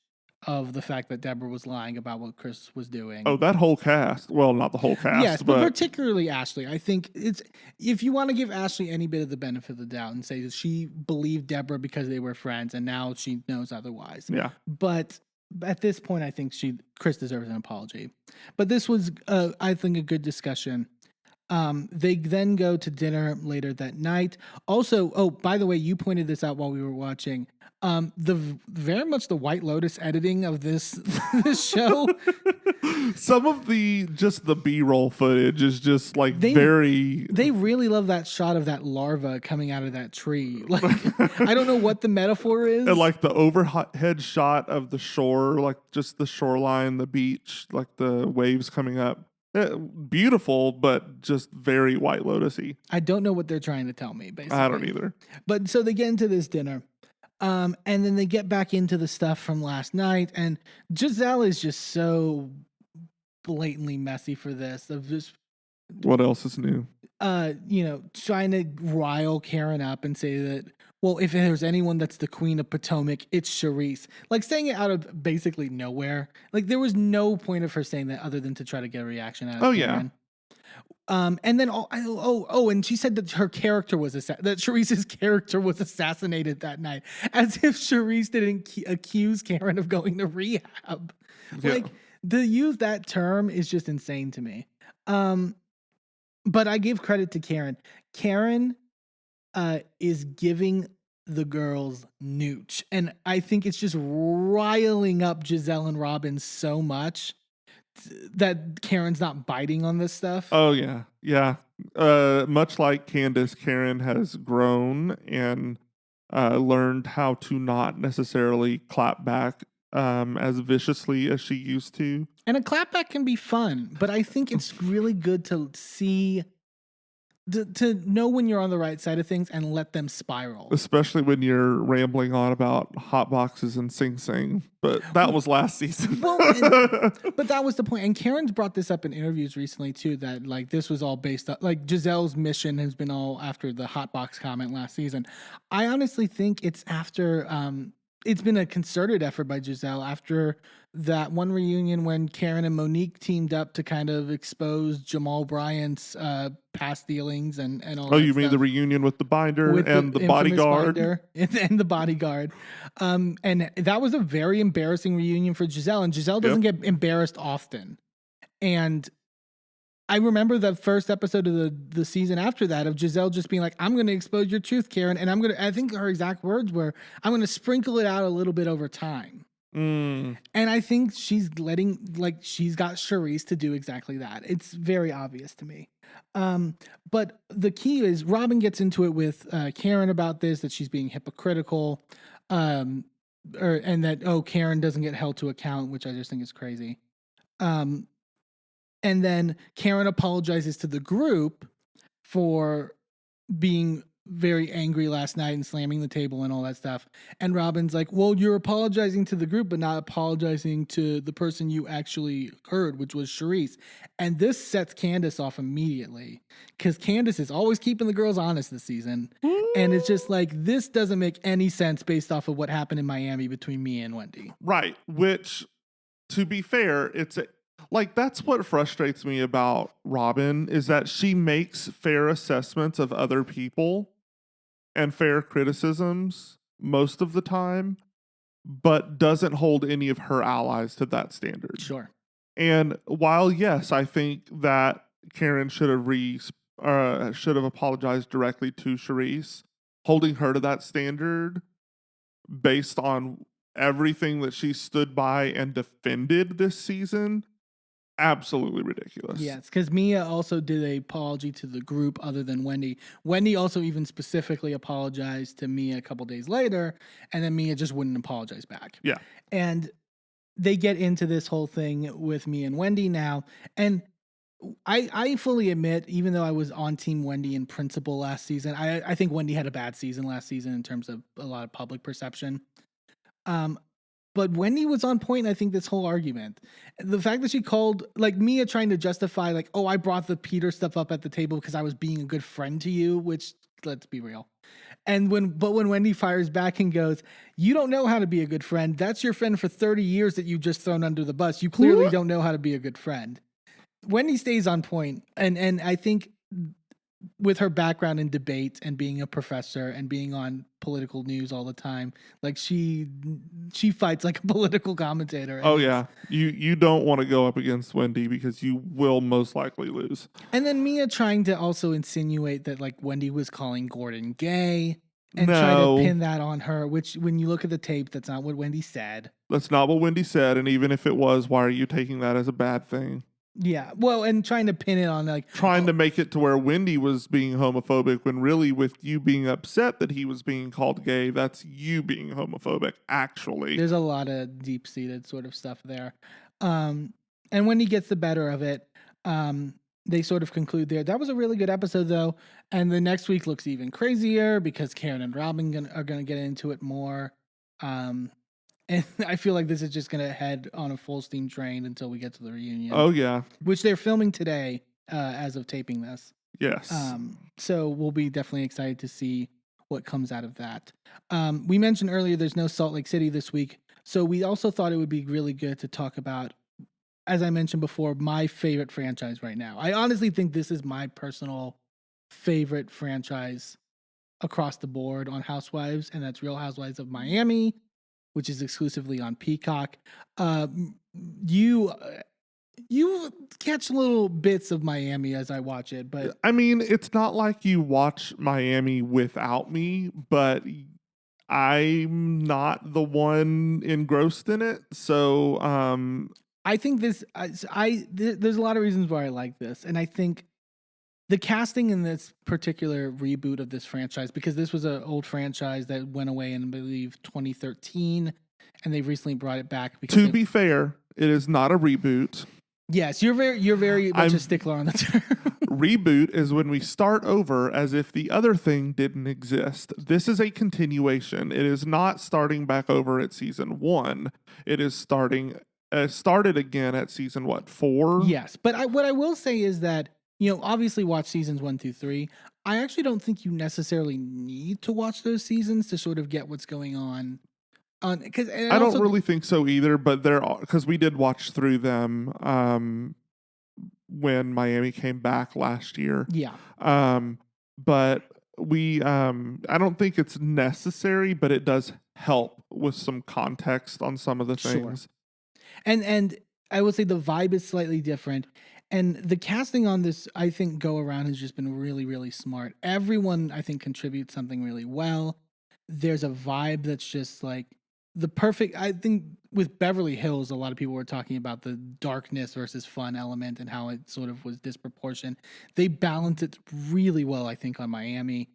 of the fact that Deborah was lying about what Chris was doing. Oh, that whole cast. Well, not the whole cast, Yes, but particularly Ashley. I think it's, if you want to give Ashley any bit of the benefit of the doubt and say that she believed Deborah because they were friends and now she knows otherwise. Yeah. But at this point, I think Chris deserves an apology. But this was, I think, a good discussion. They then go to dinner later that night. Also, oh, by the way, you pointed this out while we were watching. Very much the White Lotus editing of this this show. Some of the B-roll footage is just like very. They really love that shot of that larva coming out of that tree. Like, I don't know what the metaphor is. And like the overhead shot of the shore, like just the shoreline, the beach, like the waves coming up. Beautiful, but just very White Lotus-y. I don't know what they're trying to tell me, basically. I don't either. But so they get into this dinner. And then they get back into the stuff from last night. And Giselle is just so blatantly messy for this. Of just, what else is new? Trying to rile Karen up and say that, well, if there's anyone that's the queen of Potomac, it's Charisse. Like, saying it out of basically nowhere. Like, there was no point of her saying that other than to try to get a reaction out of Karen. And then and she said that her character was that Charisse's character was assassinated that night, as if Charisse didn't accuse Karen of going to rehab. Yeah. Like, to use that term is just insane to me. But I give credit to Karen. Karen is giving the girls nooch, and I think it's just riling up Giselle and Robin so much that Karen's not biting on this stuff. Oh, yeah. Yeah. Much like Candace, Karen has grown and learned how to not necessarily clap back as viciously as she used to. And a clapback can be fun, but I think it's really good to see, to know when you're on the right side of things and let them spiral. Especially when you're rambling on about hot boxes and Sing Sing. But that was last season. But that was the point. And Karen's brought this up in interviews recently too, that like this was all based on, like, Giselle's mission has been all after the hot box comment last season. I honestly think it's after, it's been a concerted effort by Giselle after that one reunion when Karen and Monique teamed up to kind of expose Jamal Bryant's past dealings and all. Oh, you mean the reunion with the binder and the bodyguard? And the bodyguard. And that was a very embarrassing reunion for Giselle. And Giselle doesn't get embarrassed often. And I remember the first episode of the season after that of Giselle just being like, I'm going to expose your truth, Karen. And I think her exact words were, I'm going to sprinkle it out a little bit over time. And I think she's she's got Charisse to do exactly that. It's very obvious to me. But the key is Robin gets into it with Karen about this, that she's being hypocritical, and that, Karen doesn't get held to account, which I just think is crazy. And then Karen apologizes to the group for being very angry last night and slamming the table and all that stuff. And Robin's like, well, you're apologizing to the group, but not apologizing to the person you actually heard, which was Charisse. And this sets Candace off immediately, because Candace is always keeping the girls honest this season. And it's just like, this doesn't make any sense based off of what happened in Miami between Mia and Wendy. Right. Which, to be fair, that's what frustrates me about Robin, is that she makes fair assessments of other people and fair criticisms most of the time, but doesn't hold any of her allies to that standard. Sure. And while, yes, I think that Karen should have apologized directly to Charisse, holding her to that standard based on everything that she stood by and defended this season, absolutely ridiculous. Yes, because Mia also did an apology to the group other than Wendy. Wendy also even specifically apologized to Mia a couple days later, and then Mia just wouldn't apologize back. Yeah. And they get into this whole thing with Mia and Wendy now. And I fully admit, even though I was on Team Wendy in principle last season, I think Wendy had a bad season last season in terms of a lot of public perception. But Wendy was on point, I think, this whole argument. The fact that she called, like, Mia trying to justify, like, oh, I brought the Peter stuff up at the table because I was being a good friend to you, which, let's be real. And when Wendy fires back and goes, you don't know how to be a good friend. That's your friend for 30 years that you've just thrown under the bus. You clearly don't know how to be a good friend. Wendy stays on point. And I think with her background in debate and being a professor and being on political news all the time, like she fights like a political commentator. Oh yeah, you don't want to go up against Wendy because you will most likely lose. And then Mia trying to also insinuate that like Wendy was calling Gordon gay and try to pin that on her, which when you look at the tape, that's not what Wendy said. That's not what Wendy said, and even if it was, why are you taking that as a bad thing? Yeah, well, and trying to pin it on like trying to make it to where Wendy was being homophobic when really with you being upset that he was being called gay, that's you being homophobic, actually. There's a lot of deep-seated sort of stuff there. And Wendy gets the better of it. They sort of conclude there. That was a really good episode, though. And the next week looks even crazier because Karen and Robin are going to get into it more. And I feel like this is just going to head on a full steam train until we get to the reunion. Oh, yeah. Which they're filming today as of taping this. Yes. So we'll be definitely excited to see what comes out of that. We mentioned earlier there's no Salt Lake City this week. So we also thought it would be really good to talk about, as I mentioned before, my favorite franchise right now. I honestly think this is my personal favorite franchise across the board on Housewives, and that's Real Housewives of Miami, which is exclusively on Peacock. You catch little bits of Miami as I watch it, but I mean, it's not like you watch Miami without me, but I'm not the one engrossed in it. So I think there's a lot of reasons why I like this, and I think the casting in this particular reboot of this franchise, because this was an old franchise that went away in, I believe, 2013, and they've recently brought it back. To be fair, it is not a reboot. Yes, you're very much a stickler on the term. Reboot is when we start over as if the other thing didn't exist. This is a continuation. It is not starting back over at season 1. It is started again at season 4? Yes, but what I will say is that, obviously watch seasons 1 through 3. I actually don't think you necessarily need to watch those seasons to sort of get what's going on. Because I don't really think so either, but because we did watch through them when Miami came back last year. Yeah. But we I don't think it's necessary, but it does help with some context on some of the things. Sure. And I will say the vibe is slightly different. And the casting on this, I think, go around has just been really, really smart. Everyone, I think, contributes something really well. There's a vibe that's just like I think with Beverly Hills, a lot of people were talking about the darkness versus fun element and how it sort of was disproportionate. They balance it really well, I think, on Miami.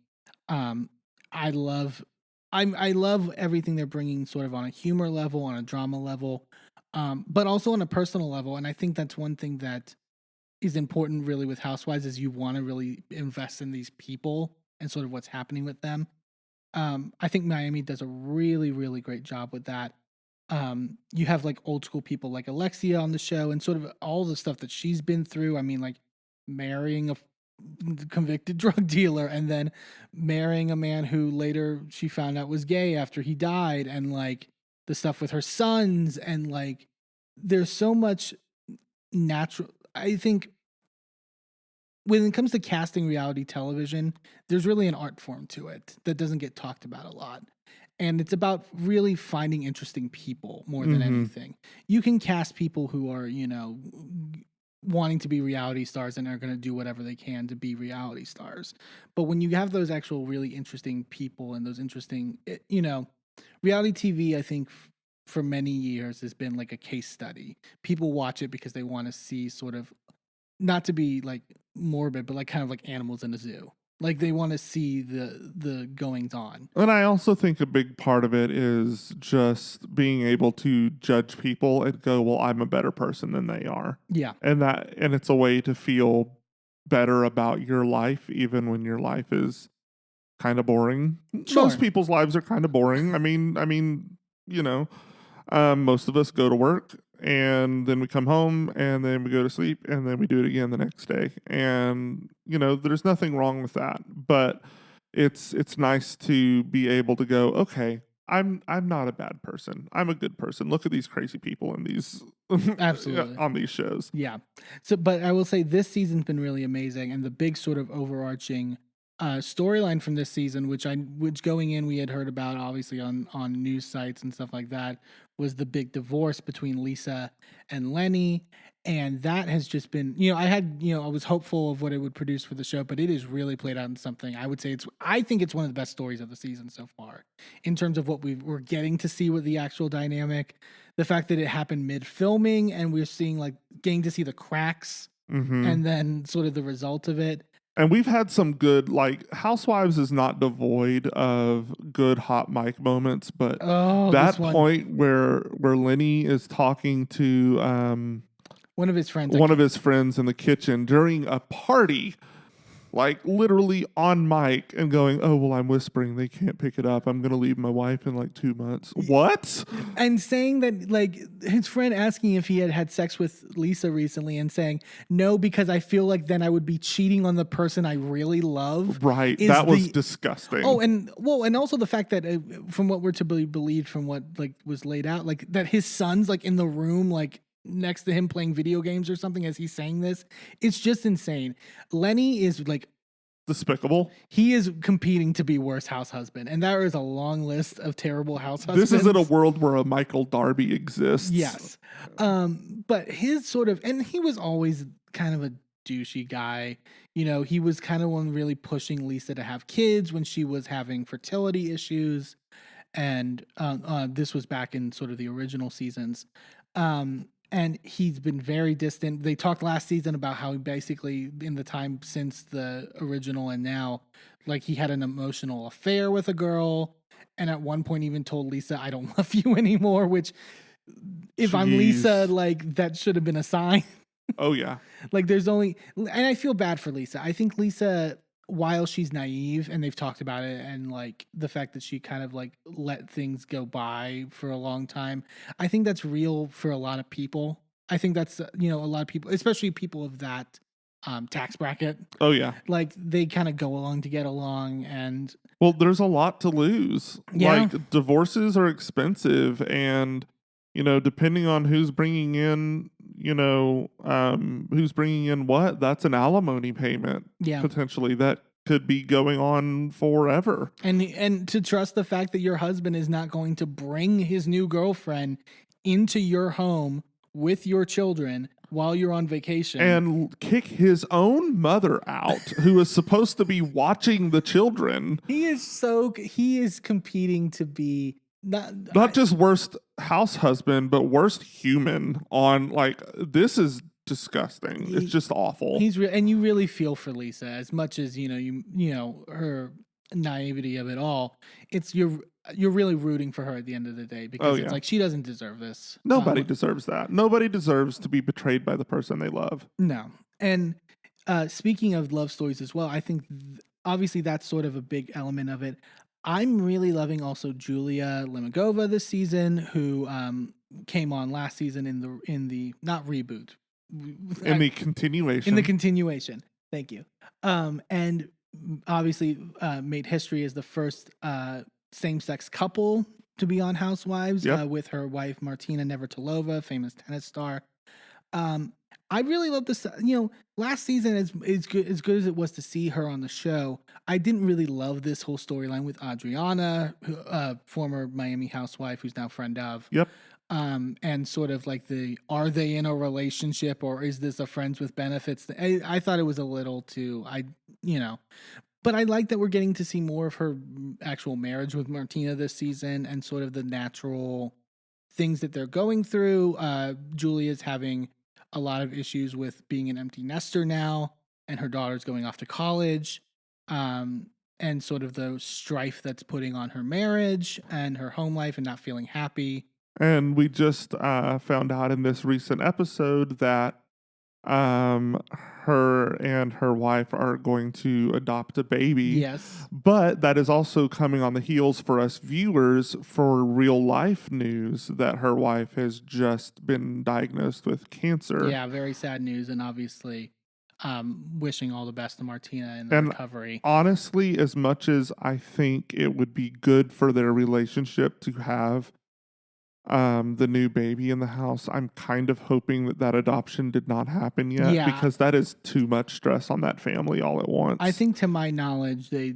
I love everything they're bringing sort of on a humor level, on a drama level, but also on a personal level. And I think that's one thing that is important really with Housewives is you want to really invest in these people and sort of what's happening with them. I think Miami does a really, really great job with that. You have like old school people like Alexia on the show and sort of all the stuff that she's been through. I mean, like marrying a convicted drug dealer and then marrying a man who later she found out was gay after he died, and like the stuff with her sons, and like there's so much natural. I think when it comes to casting reality television, there's really an art form to it that doesn't get talked about a lot. And it's about really finding interesting people more than anything. You can cast people who are, wanting to be reality stars and are going to do whatever they can to be reality stars. But when you have those actual really interesting people and those interesting, reality TV, I think for many years has been like a case study. People watch it because they want to see sort of, not to be like morbid, but like kind of like animals in a zoo. Like they want to see the goings on. And I also think a big part of it is just being able to judge people and go, well, I'm a better person than they are. Yeah. And it's a way to feel better about your life, even when your life is kind of boring. Sure. Most people's lives are kind of boring. I mean, Most of us go to work and then we come home and then we go to sleep and then we do it again the next day. And, there's nothing wrong with that. But it's nice to be able to go, okay, I'm not a bad person. I'm a good person. Look at these crazy people in these Absolutely. on these shows. Yeah. So, but I will say this season's been really amazing, and the big sort of overarching storyline from this season, which going in we had heard about obviously on news sites and stuff like that, was the big divorce between Lisa and Lenny. And that has just been, I was hopeful of what it would produce for the show, but it has really played out in something. I would say I think it's one of the best stories of the season so far in terms of what we're getting to see with the actual dynamic. The fact that it happened mid filming and we're seeing getting to see the cracks and then sort of the result of it. And we've had some good, Housewives is not devoid of good hot mic moments, but that point where Lenny is talking to one of his friends in the kitchen during a party, literally on mic, and going, oh, well, I'm whispering. They can't pick it up. I'm going to leave my wife in 2 months. What? And saying that, his friend asking if he had had sex with Lisa recently and saying, no, because I feel like then I would be cheating on the person I really love. Right. That was disgusting. Oh, and also the fact that from what we're to be believed from what was laid out, that his son's in the room, next to him playing video games or something as he's saying this. It's just insane. Lenny is despicable. He is competing to be worst house husband, and there is a long list of terrible house husbands. This isn't a world where a Michael Darby exists. Yes. But his sort of, and he was always kind of a douchey guy. He was kind of one really pushing Lisa to have kids when she was having fertility issues. And this was back in sort of the original seasons. And he's been very distant. They talked last season about how he basically, in the time since the original and now, he had an emotional affair with a girl. And at one point even told Lisa, I don't love you anymore, which if I'm Lisa, that should have been a sign. Oh, yeah. There's only, and I feel bad for Lisa. I think Lisa, while she's naive, and they've talked about it, and the fact that she kind of let things go by for a long time, I think that's real for a lot of people. I think that's a lot of people, especially people of that tax bracket. Oh yeah, they kind of go along to get along, and well, there's a lot to lose. Yeah. Divorces are expensive, and depending on who's bringing in what, that's an alimony payment. Yeah. Potentially that could be going on forever. And to trust the fact that your husband is not going to bring his new girlfriend into your home with your children while you're on vacation and kick his own mother out who is supposed to be watching the children. He is competing to be not just worst house husband, but worst human on this is disgusting. It's just awful. And you really feel for Lisa as much as her naivety of it all. It's you're really rooting for her at the end of the day because it's she doesn't deserve this. Nobody deserves that. Nobody deserves to be betrayed by the person they love. No. And speaking of love stories as well, I think obviously that's sort of a big element of it. I'm really loving also Julia Limagova this season, who came on last season in the not reboot, the continuation. In the continuation, thank you. And obviously made history as the first same-sex couple to be on Housewives. Yep. With her wife Martina Navratilova, famous tennis star. I really love this. Last season, as good as it was to see her on the show, I didn't really love this whole storyline with Adriana, former Miami housewife who's now friend of. Yep. And sort of are they in a relationship or is this a friends with benefits? I thought it was a little too, but I like that we're getting to see more of her actual marriage with Martina this season and sort of the natural things that they're going through. Julia's having a lot of issues with being an empty nester now, and her daughter's going off to college, and sort of the strife that's putting on her marriage and her home life and not feeling happy. And we just found out in this recent episode that her and her wife are going to adopt a baby. Yes. But that is also coming on the heels for us viewers for real life news that her wife has just been diagnosed with cancer. Yeah, very sad news, and obviously wishing all the best to Martina in the And recovery. honestly, as much as I think it would be good for their relationship to have the new baby in the house, I'm kind of hoping that adoption did not happen yet, Yeah. because that is too much stress on that family all at once. I think, to my knowledge, they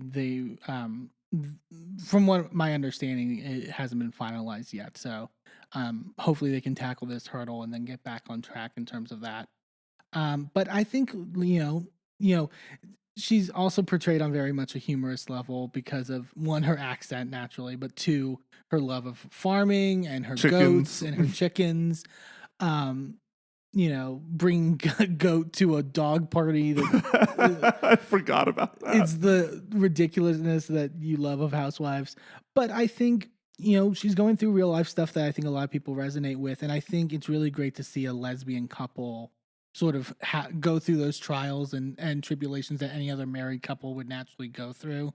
from what my understanding, it hasn't been finalized yet. So hopefully they can tackle this hurdle and then get back on track in terms of that. But I think you know, she's also portrayed on very much a humorous level because of, one, her accent naturally, but two, her love of farming and her goats Chickens. and her chickens. Bringing a goat to a dog party. I forgot about that. It's the ridiculousness that you love of Housewives. But I think, she's going through real life stuff that I think a lot of people resonate with. And I think it's really great to see a lesbian couple sort of go through those trials and tribulations that any other married couple would naturally go through,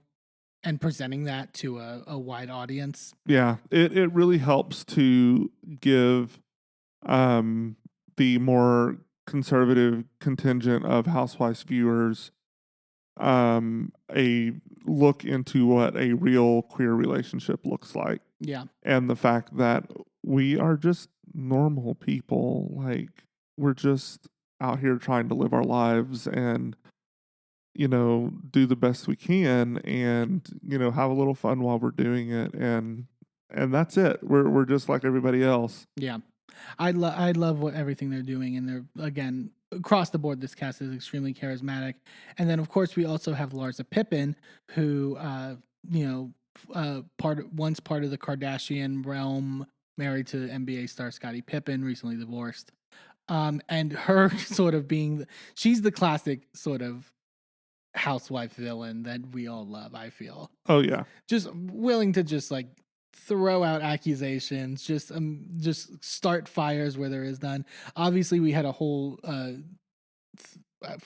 and presenting that to a wide audience. Yeah, it really helps to give the more conservative contingent of Housewives viewers a look into what a real queer relationship looks like. Yeah. And the fact that we are just normal people. Like, we're just out here trying to live our lives and, do the best we can and, have a little fun while we're doing it. And that's it. We're just like everybody else. Yeah. I love everything they're doing, and they're, again, across the board, this cast is extremely charismatic. And then, of course, we also have Larsa Pippen, who once part of the Kardashian realm, married to NBA star Scottie Pippen, recently divorced. And her sort of she's the classic sort of housewife villain that we all love, I feel. Oh yeah. Just willing to just like throw out accusations, just start fires where there is none. Obviously, we had a whole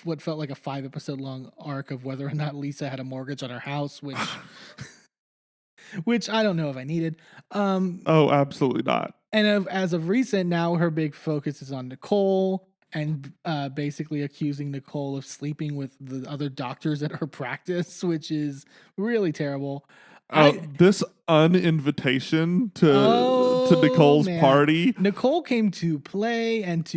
what felt like a 5-episode long arc of whether or not Lisa had a mortgage on her house, which I don't know if I needed. Oh, absolutely not. And as of recent, now her big focus is on Nicole, and basically accusing Nicole of sleeping with the other doctors at her practice, which is really terrible. This uninvitation to Nicole's party. Nicole came to play, and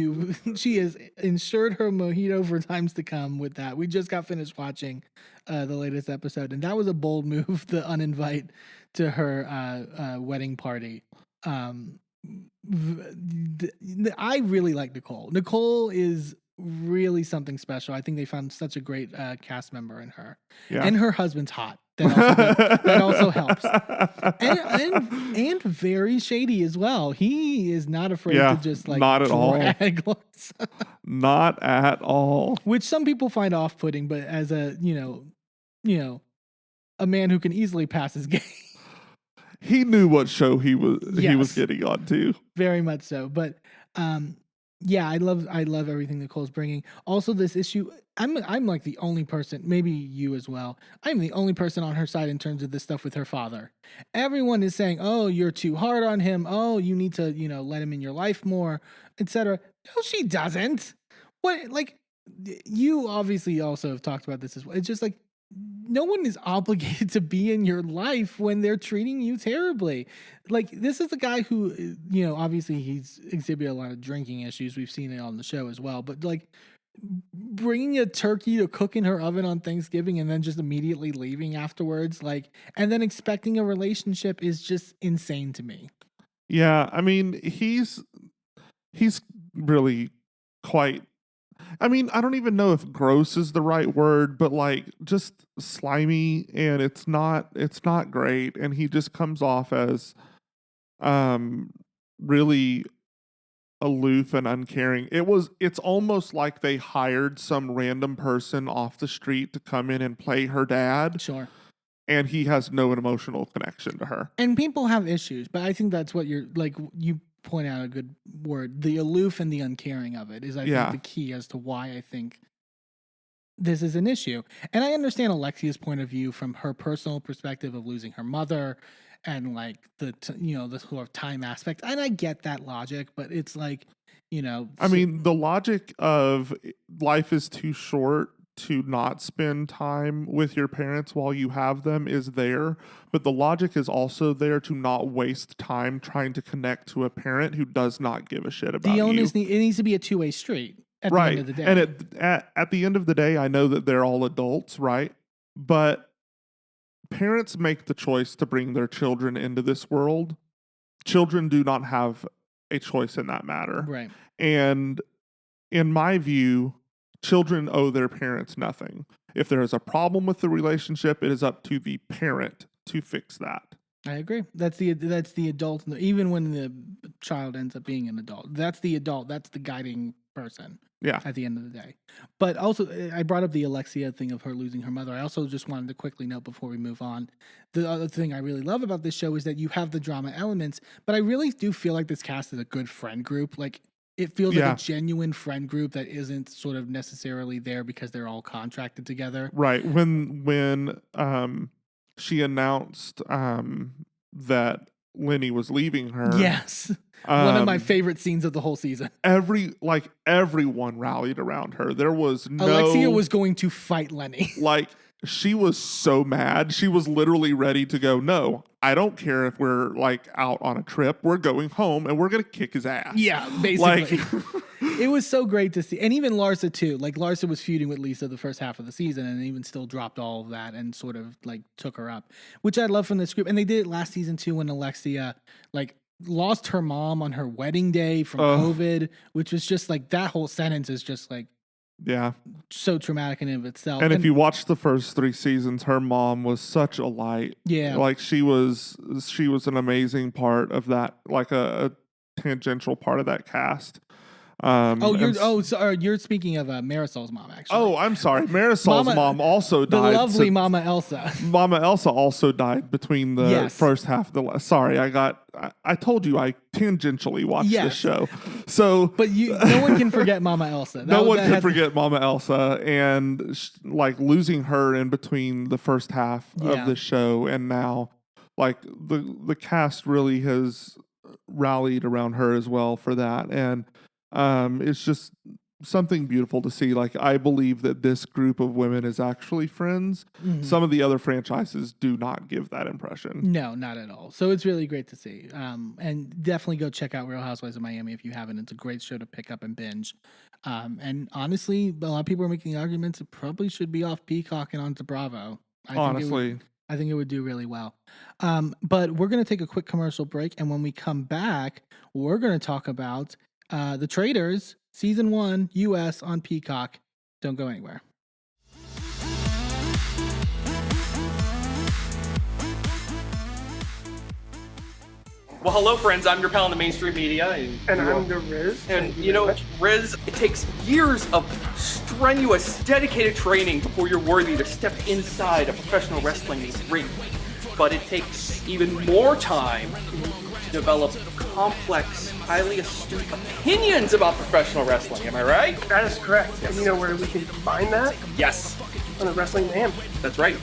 she has insured her mojito for times to come with that. We just got finished watching the latest episode, and that was a bold move to uninvite to her wedding party. I really like Nicole. Nicole is really something special. I think they found such a great cast member in her. Yeah. And her husband's hot. That also helps. And very shady as well. He is not afraid to just like not at all. Not at all. Which some people find off-putting, but as a a man who can easily pass as gay. He knew what show he was getting on to. Very much so. But yeah, I love everything Nicole's bringing. Also, this issue, I'm like the only person, maybe you as well. I'm the only person on her side in terms of this stuff with her father. Everyone is saying, "Oh, you're too hard on him. Oh, you need to, let him in your life more, etc." No, she doesn't. What, like, you obviously also have talked about this as well. It's just like, no one is obligated to be in your life when they're treating you terribly. Like, this is a guy who, obviously he's exhibited a lot of drinking issues. We've seen it on the show as well. But like, bringing a turkey to cook in her oven on Thanksgiving and then just immediately leaving afterwards, like, and then expecting a relationship is just insane to me. Yeah, I mean, he's really quite, I mean, I don't even know if gross is the right word, but like just slimy, and it's not great. And he just comes off as really aloof and uncaring. It's almost like they hired some random person off the street to come in and play her dad. Sure. And he has no emotional connection to her. And people have issues, but I think that's what you're like. point out a good word. The aloof and the uncaring of it is, I think, the key as to why I think this is an issue. And I understand Alexia's point of view from her personal perspective of losing her mother and like the sort of time aspect. And I get that logic, but it's like, I mean, the logic of life is too short to not spend time with your parents while you have them is there, but the logic is also there to not waste time trying to connect to a parent who does not give a shit about you. It needs to be a two-way street at the end of the day. And at the end of the day, I know that they're all adults, right? But parents make the choice to bring their children into this world. Children do not have a choice in that matter. Right. And in my view, children owe their parents nothing. If there is a problem with the relationship, it is up to the parent to fix that. I agree. That's the adult. Even when the child ends up being an adult, that's the adult. That's the guiding person. Yeah. At the end of the day. But also, I brought up the Alexia thing of her losing her mother. I also just wanted to quickly note before we move on, the other thing I really love about this show is that you have the drama elements, but I really do feel like this cast is a good friend group. Like, it feels like a genuine friend group that isn't sort of necessarily there because they're all contracted together. Right. When she announced that Lenny was leaving her. Yes. One of my favorite scenes of the whole season. Everyone rallied around her. There was Alexia was going to fight Lenny. Like, she was so mad. She was literally ready to go, no, I don't care if we're like out on a trip. We're going home and we're going to kick his ass. Yeah, basically. It was so great to see. And even Larsa too. Like, Larsa was feuding with Lisa the first half of the season and even still dropped all of that and sort of like took her up, which I love from this group. And they did it last season too when Alexia like lost her mom on her wedding day from COVID, which was just like, that whole sentence is just like, so traumatic in and of itself. And if you watch the first 3 seasons, her mom was such a light. Yeah. Like, she was an amazing part of that, like a tangential part of that cast. You're speaking of Marisol's mom, actually. Oh, I'm sorry. Marisol's mom also died. The lovely Mama Elsa. Mama Elsa also died between the first half of the. Sorry, I told you I tangentially watched this show. So, but no one can forget Mama Elsa. No one can forget Mama Elsa, and like losing her in between the first half of the show and now, like the cast really has rallied around her as well for that, and it's just something beautiful to see. Like, I believe that this group of women is actually friends. Mm-hmm. Some of the other franchises do not give that impression. No, not at all. So it's really great to see. And definitely go check out Real Housewives of Miami if you haven't. It's a great show to pick up and binge. And honestly, a lot of people are making arguments it probably should be off Peacock and onto Bravo. I think it would do really well. But we're going to take a quick commercial break. And when we come back, we're going to talk about The Traitors, Season 1, US on Peacock. Don't go anywhere. Well, hello, friends. I'm your pal in the mainstream media. And I'm the Riz. And, Riz, it takes years of strenuous, dedicated training before you're worthy to step inside a professional wrestling ring. But it takes even more time to develop complex, highly astute opinions about professional wrestling. Am I right? That is correct. And you know where we can find that? Yes. On the Wrestling Mayhem. That's right.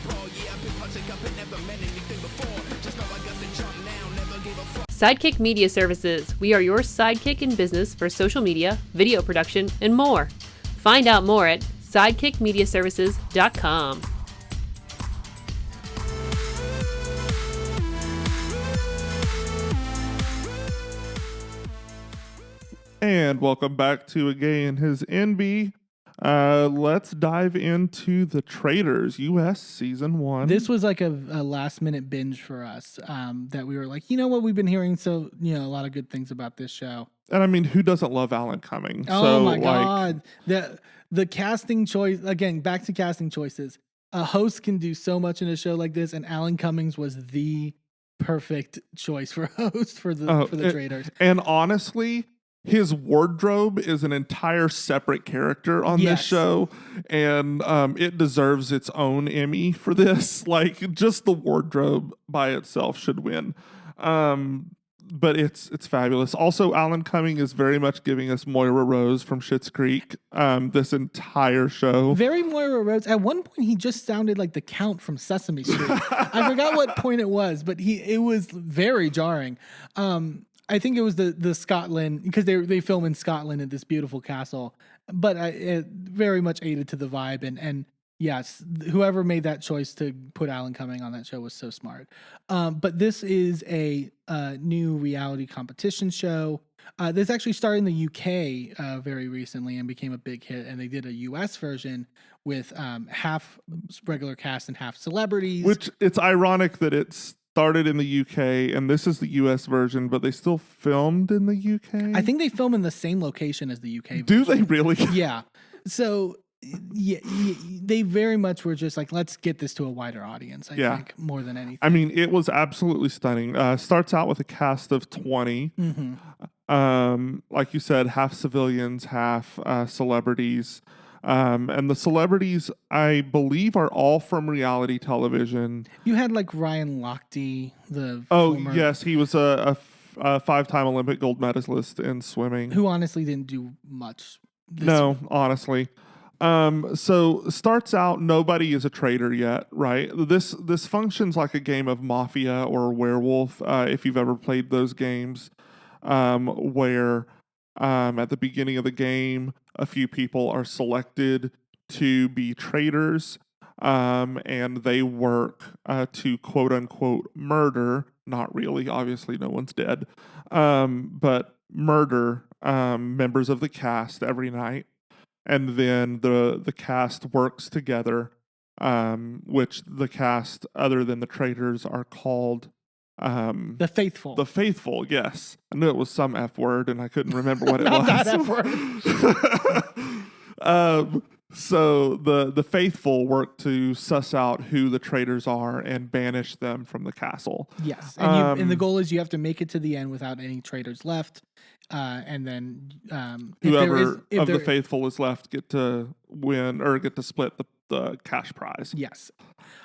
Sidekick Media Services. We are your sidekick in business for social media, video production, and more. Find out more at sidekickmediaservices.com. And welcome back to A Gay His Enby. Let's dive into The Traitors, US Season 1. This was like a last minute binge for us, that we were like, you know what, we've been hearing a lot of good things about this show. And I mean, who doesn't love Alan Cumming? Oh my God. The casting choice, again, back to casting choices. A host can do so much in a show like this, and Alan Cummings was the perfect choice for a host for the Traitors. And honestly, his wardrobe is an entire separate character on this show, and it deserves its own Emmy for this. Like, just the wardrobe by itself should win. but it's fabulous. Also, Alan Cumming is very much giving us Moira Rose from Schitt's Creek. This entire show, Very Moira Rose. At one point, he just sounded like the Count from Sesame Street. I forgot what point it was, but it was very jarring. I think it was the Scotland, because they film in Scotland at this beautiful castle, but it very much aided to the vibe. And yes, whoever made that choice to put Alan Cumming on that show was so smart. But this is a new reality competition show. This actually started in the UK very recently and became a big hit. And they did a US version with half regular cast and half celebrities. which it's ironic that it started in the UK and this is the US version, but they still filmed in the UK. I think they film in the same location as the UK version. Do they really? Yeah. So yeah, they very much were just like, let's get this to a wider audience, I think, more than anything. I mean, it was absolutely stunning. Starts out with a cast of 20. Like you said, half civilians, half celebrities. And the celebrities, I believe, are all from reality television. You had like Ryan Lochte, the Oh, former, yes. He was a 5-time Olympic gold medalist in swimming. who honestly didn't do much. No, honestly. So starts out, nobody is a traitor yet, right? This functions like a game of Mafia or Werewolf, if you've ever played those games, where at the beginning of the game, a few people are selected to be traitors, and they work to quote unquote murder. Not really, obviously, no one's dead, but murder members of the cast every night. And then the cast works together, which the cast, other than the traitors, are called The Faithful. the Faithful. Yes, I knew it was some F word, and I couldn't remember what it Not was. that F word. So the Faithful work to suss out who the traitors are and banish them from the castle. Yes. And the goal is you have to make it to the end without any traitors left. And then Whoever of the Faithful is left get to win or get to split the cash prize. Yes.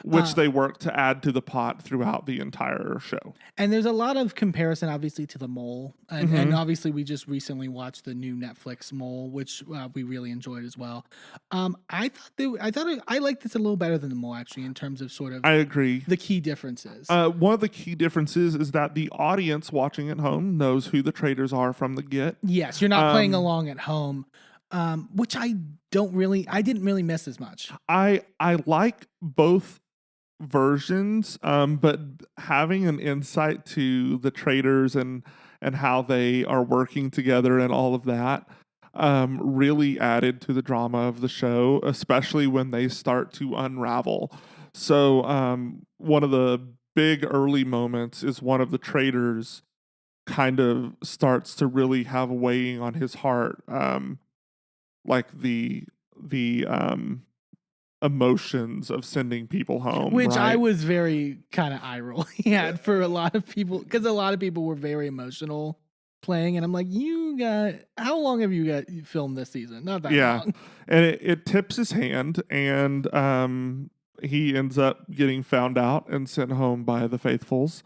Which they work to add to the pot throughout the entire show. And there's a lot of comparison, obviously, to The Mole. And obviously, we just recently watched the new Netflix Mole, which we really enjoyed as well. I liked this a little better than The Mole, actually, in terms of sort of I agree. the key differences. One of the key differences is that the audience watching at home knows who the traitors are from the get. Yes, you're not playing along at home, which I didn't really miss as much. I like both versions, but having an insight to the traitors and how they are working together and all of that really added to the drama of the show, especially when they start to unravel. So one of the big early moments is one of the traitors kind of starts to really have weighing on his heart, like the emotions of sending people home, Which right? I was very kind of eye rolling at for a lot of people, because a lot of people were very emotional playing, and I'm like, how long have you got filmed this season? Not that long. And it tips his hand, and he ends up getting found out and sent home by the Faithfuls.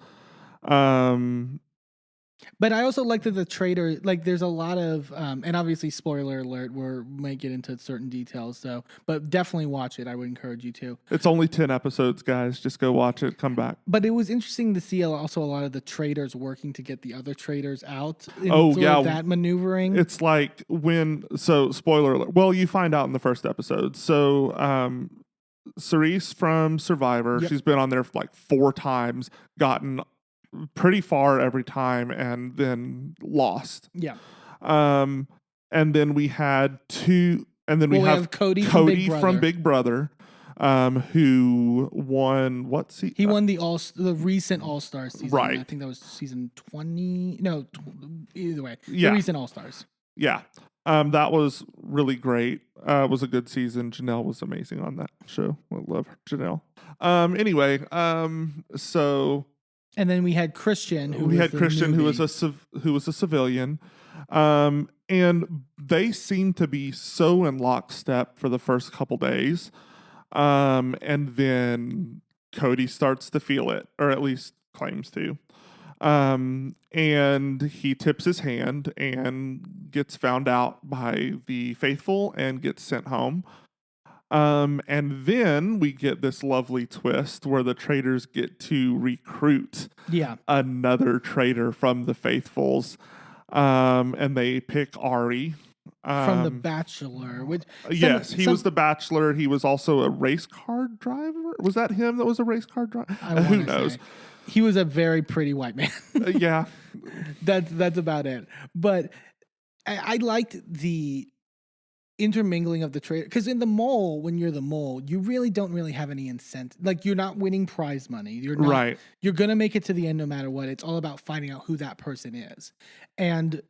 But I also like that the traitor, like there's a lot of, and obviously spoiler alert, we might get into certain details, so, but definitely watch it. I would encourage you to. It's only 10 episodes, guys. Just go watch it, come back. But it was interesting to see also a lot of the traitors working to get the other traitors out. That maneuvering. It's like spoiler alert. Well, you find out in the first episode. So, Cerise from Survivor, she's been on there like 4 times, gotten pretty far every time, and then lost. Yeah. And then we had we have Cody from Big Brother, who won He won the recent All-Stars season. Right. I think that was season 20. No, either way. Yeah. The recent All-Stars. Yeah. That was really great. It was a good season. Janelle was amazing on that show. I love Janelle. Anyway, so and then we had Christian, who was a civilian, and they seemed to be so in lockstep for the first couple days, and then Cody starts to feel it, or at least claims to. And he tips his hand and gets found out by the faithful and gets sent home. And then we get this lovely twist where the traitors get to recruit another traitor from the faithfuls. And they pick Ari. From The Bachelor. Which he was the Bachelor. He was also a race car driver. Was that him that was a race car driver? Who knows? He was a very pretty white man. Yeah. That's about it. But I liked the intermingling of the traitor, because in the mole, when you're the mole, you really don't really have any incentive. Like, you're not winning prize money. You're not, right. You're gonna make it to the end no matter what. It's all about finding out who that person is. And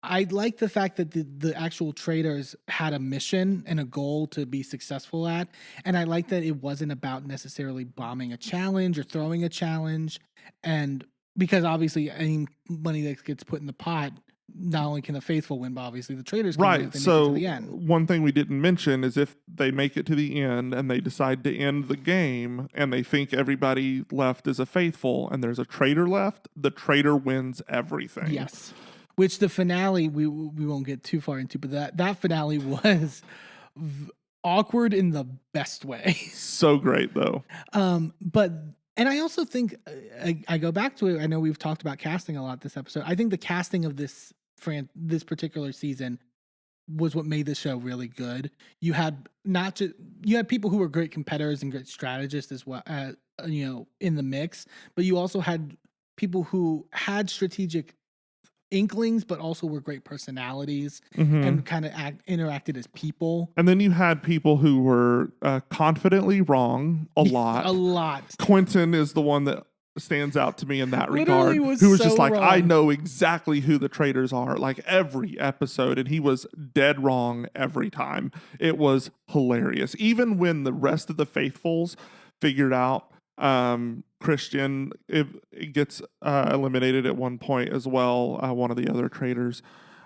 I like the fact that the actual traitors had a mission and a goal to be successful at. And I like that it wasn't about necessarily bombing a challenge or throwing a challenge. And because obviously any money that gets put in the pot, not only can the faithful win, but obviously the traitors can win if they make it to the end. One thing we didn't mention is if they make it to the end and they decide to end the game and they think everybody left is a faithful and there's a traitor left, the traitor wins everything. Yes. Which the finale, we won't get too far into, but that finale was awkward in the best way. So great, though. And I also think, I go back to it, I know we've talked about casting a lot this episode. I think the casting of this particular season was what made the show really good. You had people who were great competitors and great strategists as well, in the mix, but you also had people who had strategic inklings, but also were great personalities and kind of interacted as people. And then you had people who were confidently wrong a lot. A lot. Quentin is the one that stands out to me in that regard. Who was just like, wrong. I know exactly who the traitors are, like every episode, and he was dead wrong every time. It was hilarious. Even when the rest of the faithfuls figured out Christian, it gets eliminated at one point as well, one of the other traitors.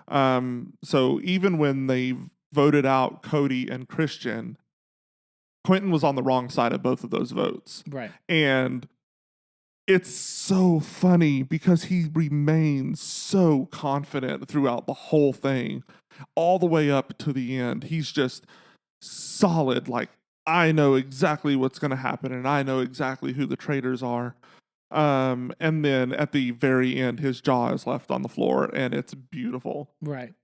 So even when they voted out Cody and Christian, Quentin was on the wrong side of both of those votes. Right. And it's so funny because he remains so confident throughout the whole thing, all the way up to the end. He's just solid, like, I know exactly what's going to happen, and I know exactly who the traitors are. And then at the very end, his jaw is left on the floor, and it's beautiful. Right.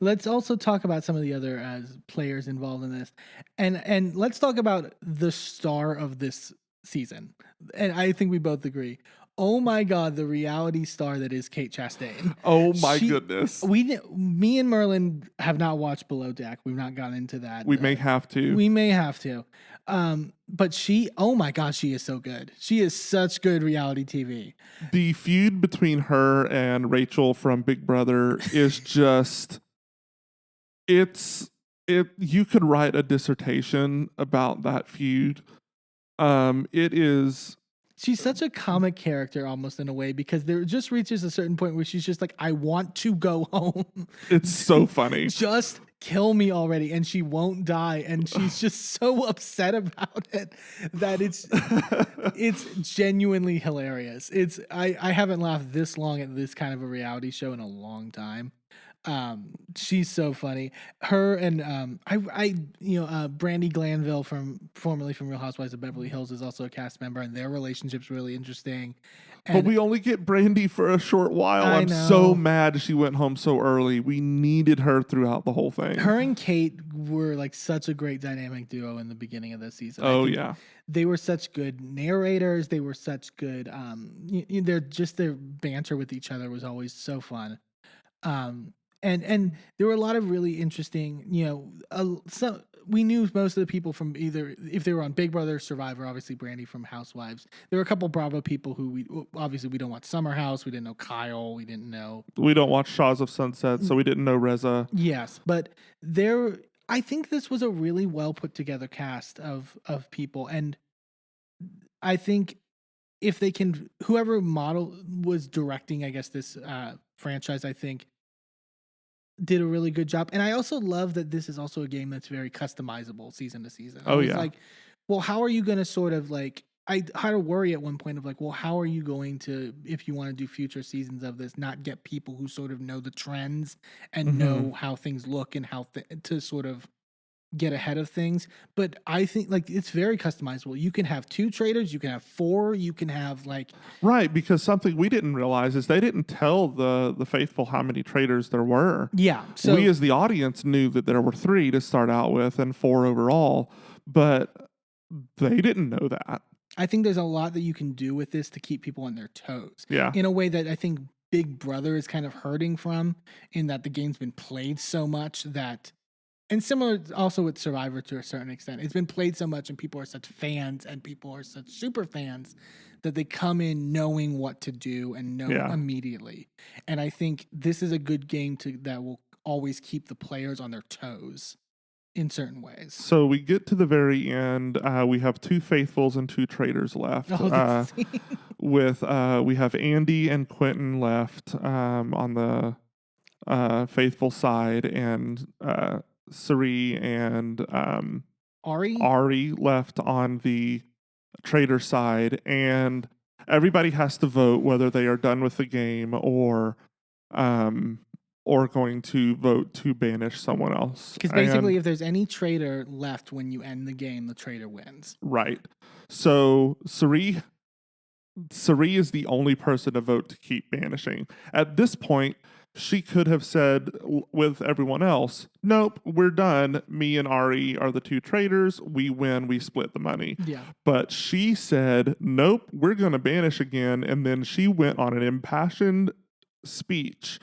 Let's also talk about some of the other players involved in this, and let's talk about the star of this season. And I think we both agree. Oh my God, the reality star that is Kate Chastain. Oh my goodness. Me and Merlin have not watched Below Deck. We've not gotten into that. We may have to. We may have to. But she, oh my God, she is so good. She is such good reality TV. The feud between her and Rachel from Big Brother is just, you could write a dissertation about that feud. It is. She's such a comic character almost in a way, because there just reaches a certain point where she's just like, I want to go home. It's so funny. Just kill me already. And she won't die. And she's just so upset about it that it's genuinely hilarious. I haven't laughed this long at this kind of a reality show in a long time. She's so funny. Her and Brandy Glanville formerly from Real Housewives of Beverly Hills is also a cast member, and their relationship's really interesting. But we only get Brandy for a short while. I'm so mad she went home so early. We needed her throughout the whole thing. Her and Kate were like such a great dynamic duo in the beginning of this season. Oh yeah. They were such good narrators. They were such good their banter with each other was always so fun. And there were a lot of really interesting, we knew most of the people from either, if they were on Big Brother, Survivor, obviously Brandy from Housewives. There were a couple Bravo people who we don't watch Summer House. We didn't know Kyle. We don't watch Shaws of Sunset, so we didn't know Reza. Yes, but I think this was a really well put together cast of people. And I think if they can, whoever was directing, I guess, this franchise, I think, did a really good job. And I also love that this is also a game that's very customizable season to season. Oh, yeah. Like, well, how are you going to sort of like, I had a worry at one point of like, well, how are you going to, if you want to do future seasons of this, not get people who sort of know the trends and know how things look and how to sort of get ahead of things. But I think like it's very customizable. You can have 2 traitors, you can have 4, you can have like Right, because something we didn't realize is they didn't tell the faithful how many traitors there were. yeah. So We as the audience knew that there were 3 to start out with and 4 overall, but they didn't know that. I think there's a lot that you can do with this to keep people on their toes. Yeah. In a way that I think Big Brother is kind of hurting from, in that the game's been played so much that, and similar also with Survivor to a certain extent, it's been played so much and people are such fans and people are such super fans that they come in knowing what to do and know immediately. And I think this is a good game that will always keep the players on their toes in certain ways. So we get to the very end. We have 2 faithfuls and 2 traitors left. We have Andy and Quentin left on the faithful side, and Sari and Ari left on the traitor side, and everybody has to vote whether they are done with the game or going to vote to banish someone else. Because basically, if there's any traitor left when you end the game, the traitor wins. Right. So Sari is the only person to vote to keep banishing. At this point, she could have said with everyone else, nope, we're done. Me and Ari are the 2 traitors. We win. We split the money. Yeah. But she said, nope, we're going to banish again. And then she went on an impassioned speech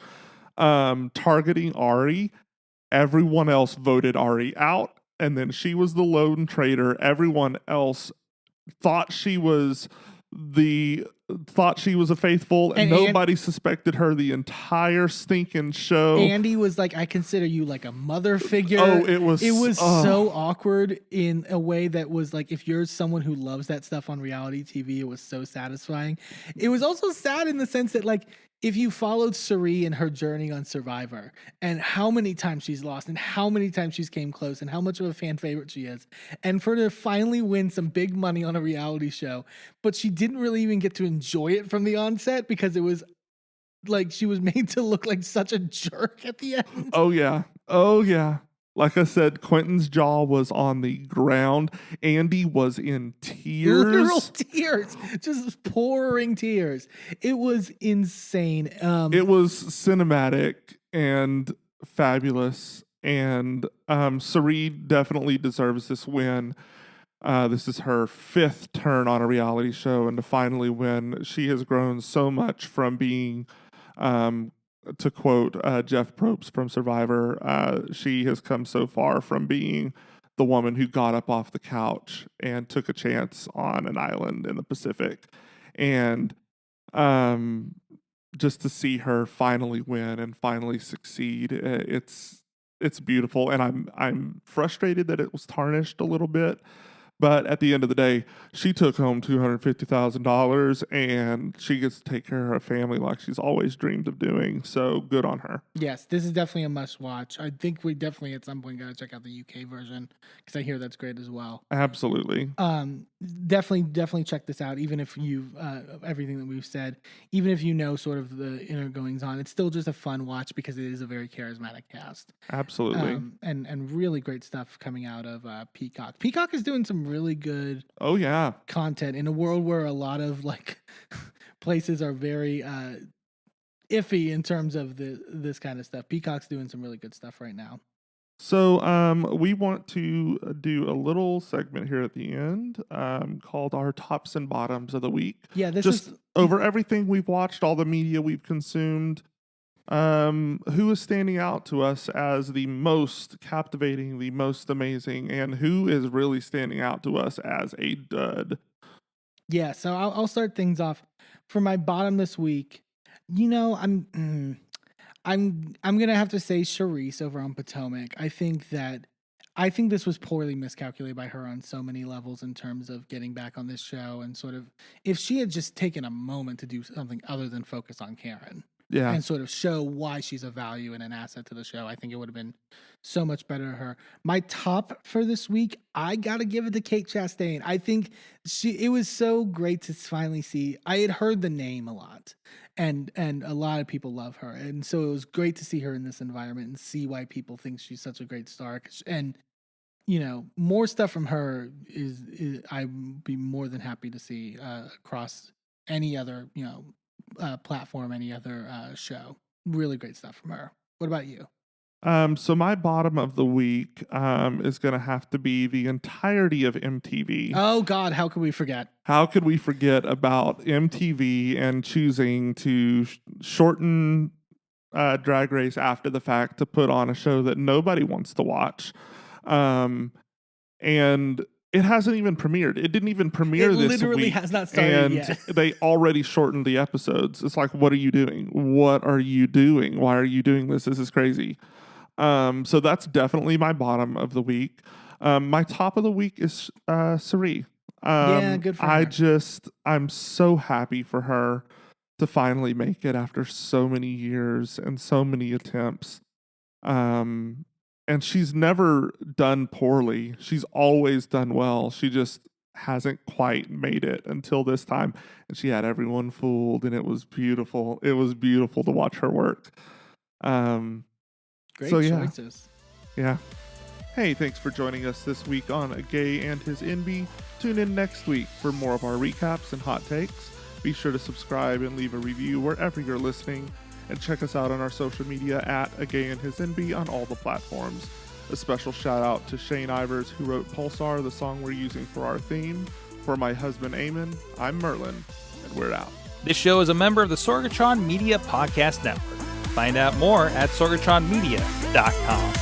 targeting Ari. Everyone else voted Ari out. And then she was the lone traitor. Everyone else thought she was a faithful, and nobody suspected her the entire stinking show. Andy was like, I consider you like a mother figure. Oh, it was so awkward in a way that was like, if you're someone who loves that stuff on reality TV, it was so satisfying. It was also sad in the sense that like, if you followed Sari and her journey on Survivor and how many times she's lost and how many times she's came close and how much of a fan favorite she is, and for her to finally win some big money on a reality show, but she didn't really even get to enjoy it from the onset because it was like she was made to look like such a jerk at the end. Oh yeah. Like I said, Quentin's jaw was on the ground. Andy was in tears. Literal tears. Just pouring tears. It was insane. It was cinematic and fabulous. And Sari definitely deserves this win. This is her 5th turn on a reality show. And to finally win, she has grown so much from being... to quote Jeff Probst from Survivor, she has come so far from being the woman who got up off the couch and took a chance on an island in the Pacific. And just to see her finally win and finally succeed, it's beautiful. And I'm frustrated that it was tarnished a little bit. But at the end of the day, she took home $250,000 and she gets to take care of her family like she's always dreamed of doing. So good on her. Yes, this is definitely a must watch. I think we definitely at some point got to check out the UK version because I hear that's great as well. Absolutely. Definitely check this out. Even if you've everything that we've said, even if you know sort of the inner goings on, it's still just a fun watch because it is a very charismatic cast. Absolutely. And really great stuff coming out of Peacock. Peacock is doing some really good content in a world where a lot of like places are very iffy in terms of this kind of stuff. Peacock's doing some really good stuff right now. So we want to do a little segment here at the end called our tops and bottoms of the week. Yeah, this just is over everything we've watched, all the media we've consumed. Who is standing out to us as the most captivating, the most amazing, and who is really standing out to us as a dud? Yeah, so I'll start things off. For my bottom this week, you know, I'm gonna have to say Charisse over on Potomac. I think this was poorly miscalculated by her on so many levels in terms of getting back on this show and sort of if she had just taken a moment to do something other than focus on Karen. Yeah. and sort of show why she's a value and an asset to the show. I think it would have been so much better to her. My top for this week, I gotta give it to Kate Chastain. I think it was so great to finally see. I had heard the name a lot, and a lot of people love her, and so it was great to see her in this environment and see why people think she's such a great star. And more stuff from her is I'd be more than happy to see across any other platform, any other show. Really great stuff from her. What about you? So my bottom of the week is going to have to be the entirety of MTV. Oh God, how could we forget? How could we forget about MTV and choosing to shorten Drag Race after the fact to put on a show that nobody wants to watch? And it hasn't even premiered. It didn't even premiere this week. It literally has not started yet. They already shortened the episodes. It's like, what are you doing? What are you doing? Why are you doing this? This is crazy. So that's definitely my bottom of the week. My top of the week is Cirie. Yeah, good for her. I'm so happy for her to finally make it after so many years and so many attempts. And she's never done poorly. She's always done well. She just hasn't quite made it until this time. And she had everyone fooled, and it was beautiful. It was beautiful to watch her work. Great choices. Yeah. Hey, thanks for joining us this week on A Gay and His Enby. Tune in next week for more of our recaps and hot takes. Be sure to subscribe and leave a review wherever you're listening. And check us out on our social media at A Gay and His Enby on all the platforms. A special shout out to Shane Ivers, who wrote Pulsar, the song we're using for our theme. For my husband Eamon, I'm Merlin, and we're out. This show is a member of the Sorgatron Media Podcast Network. Find out more at sorgatronmedia.com.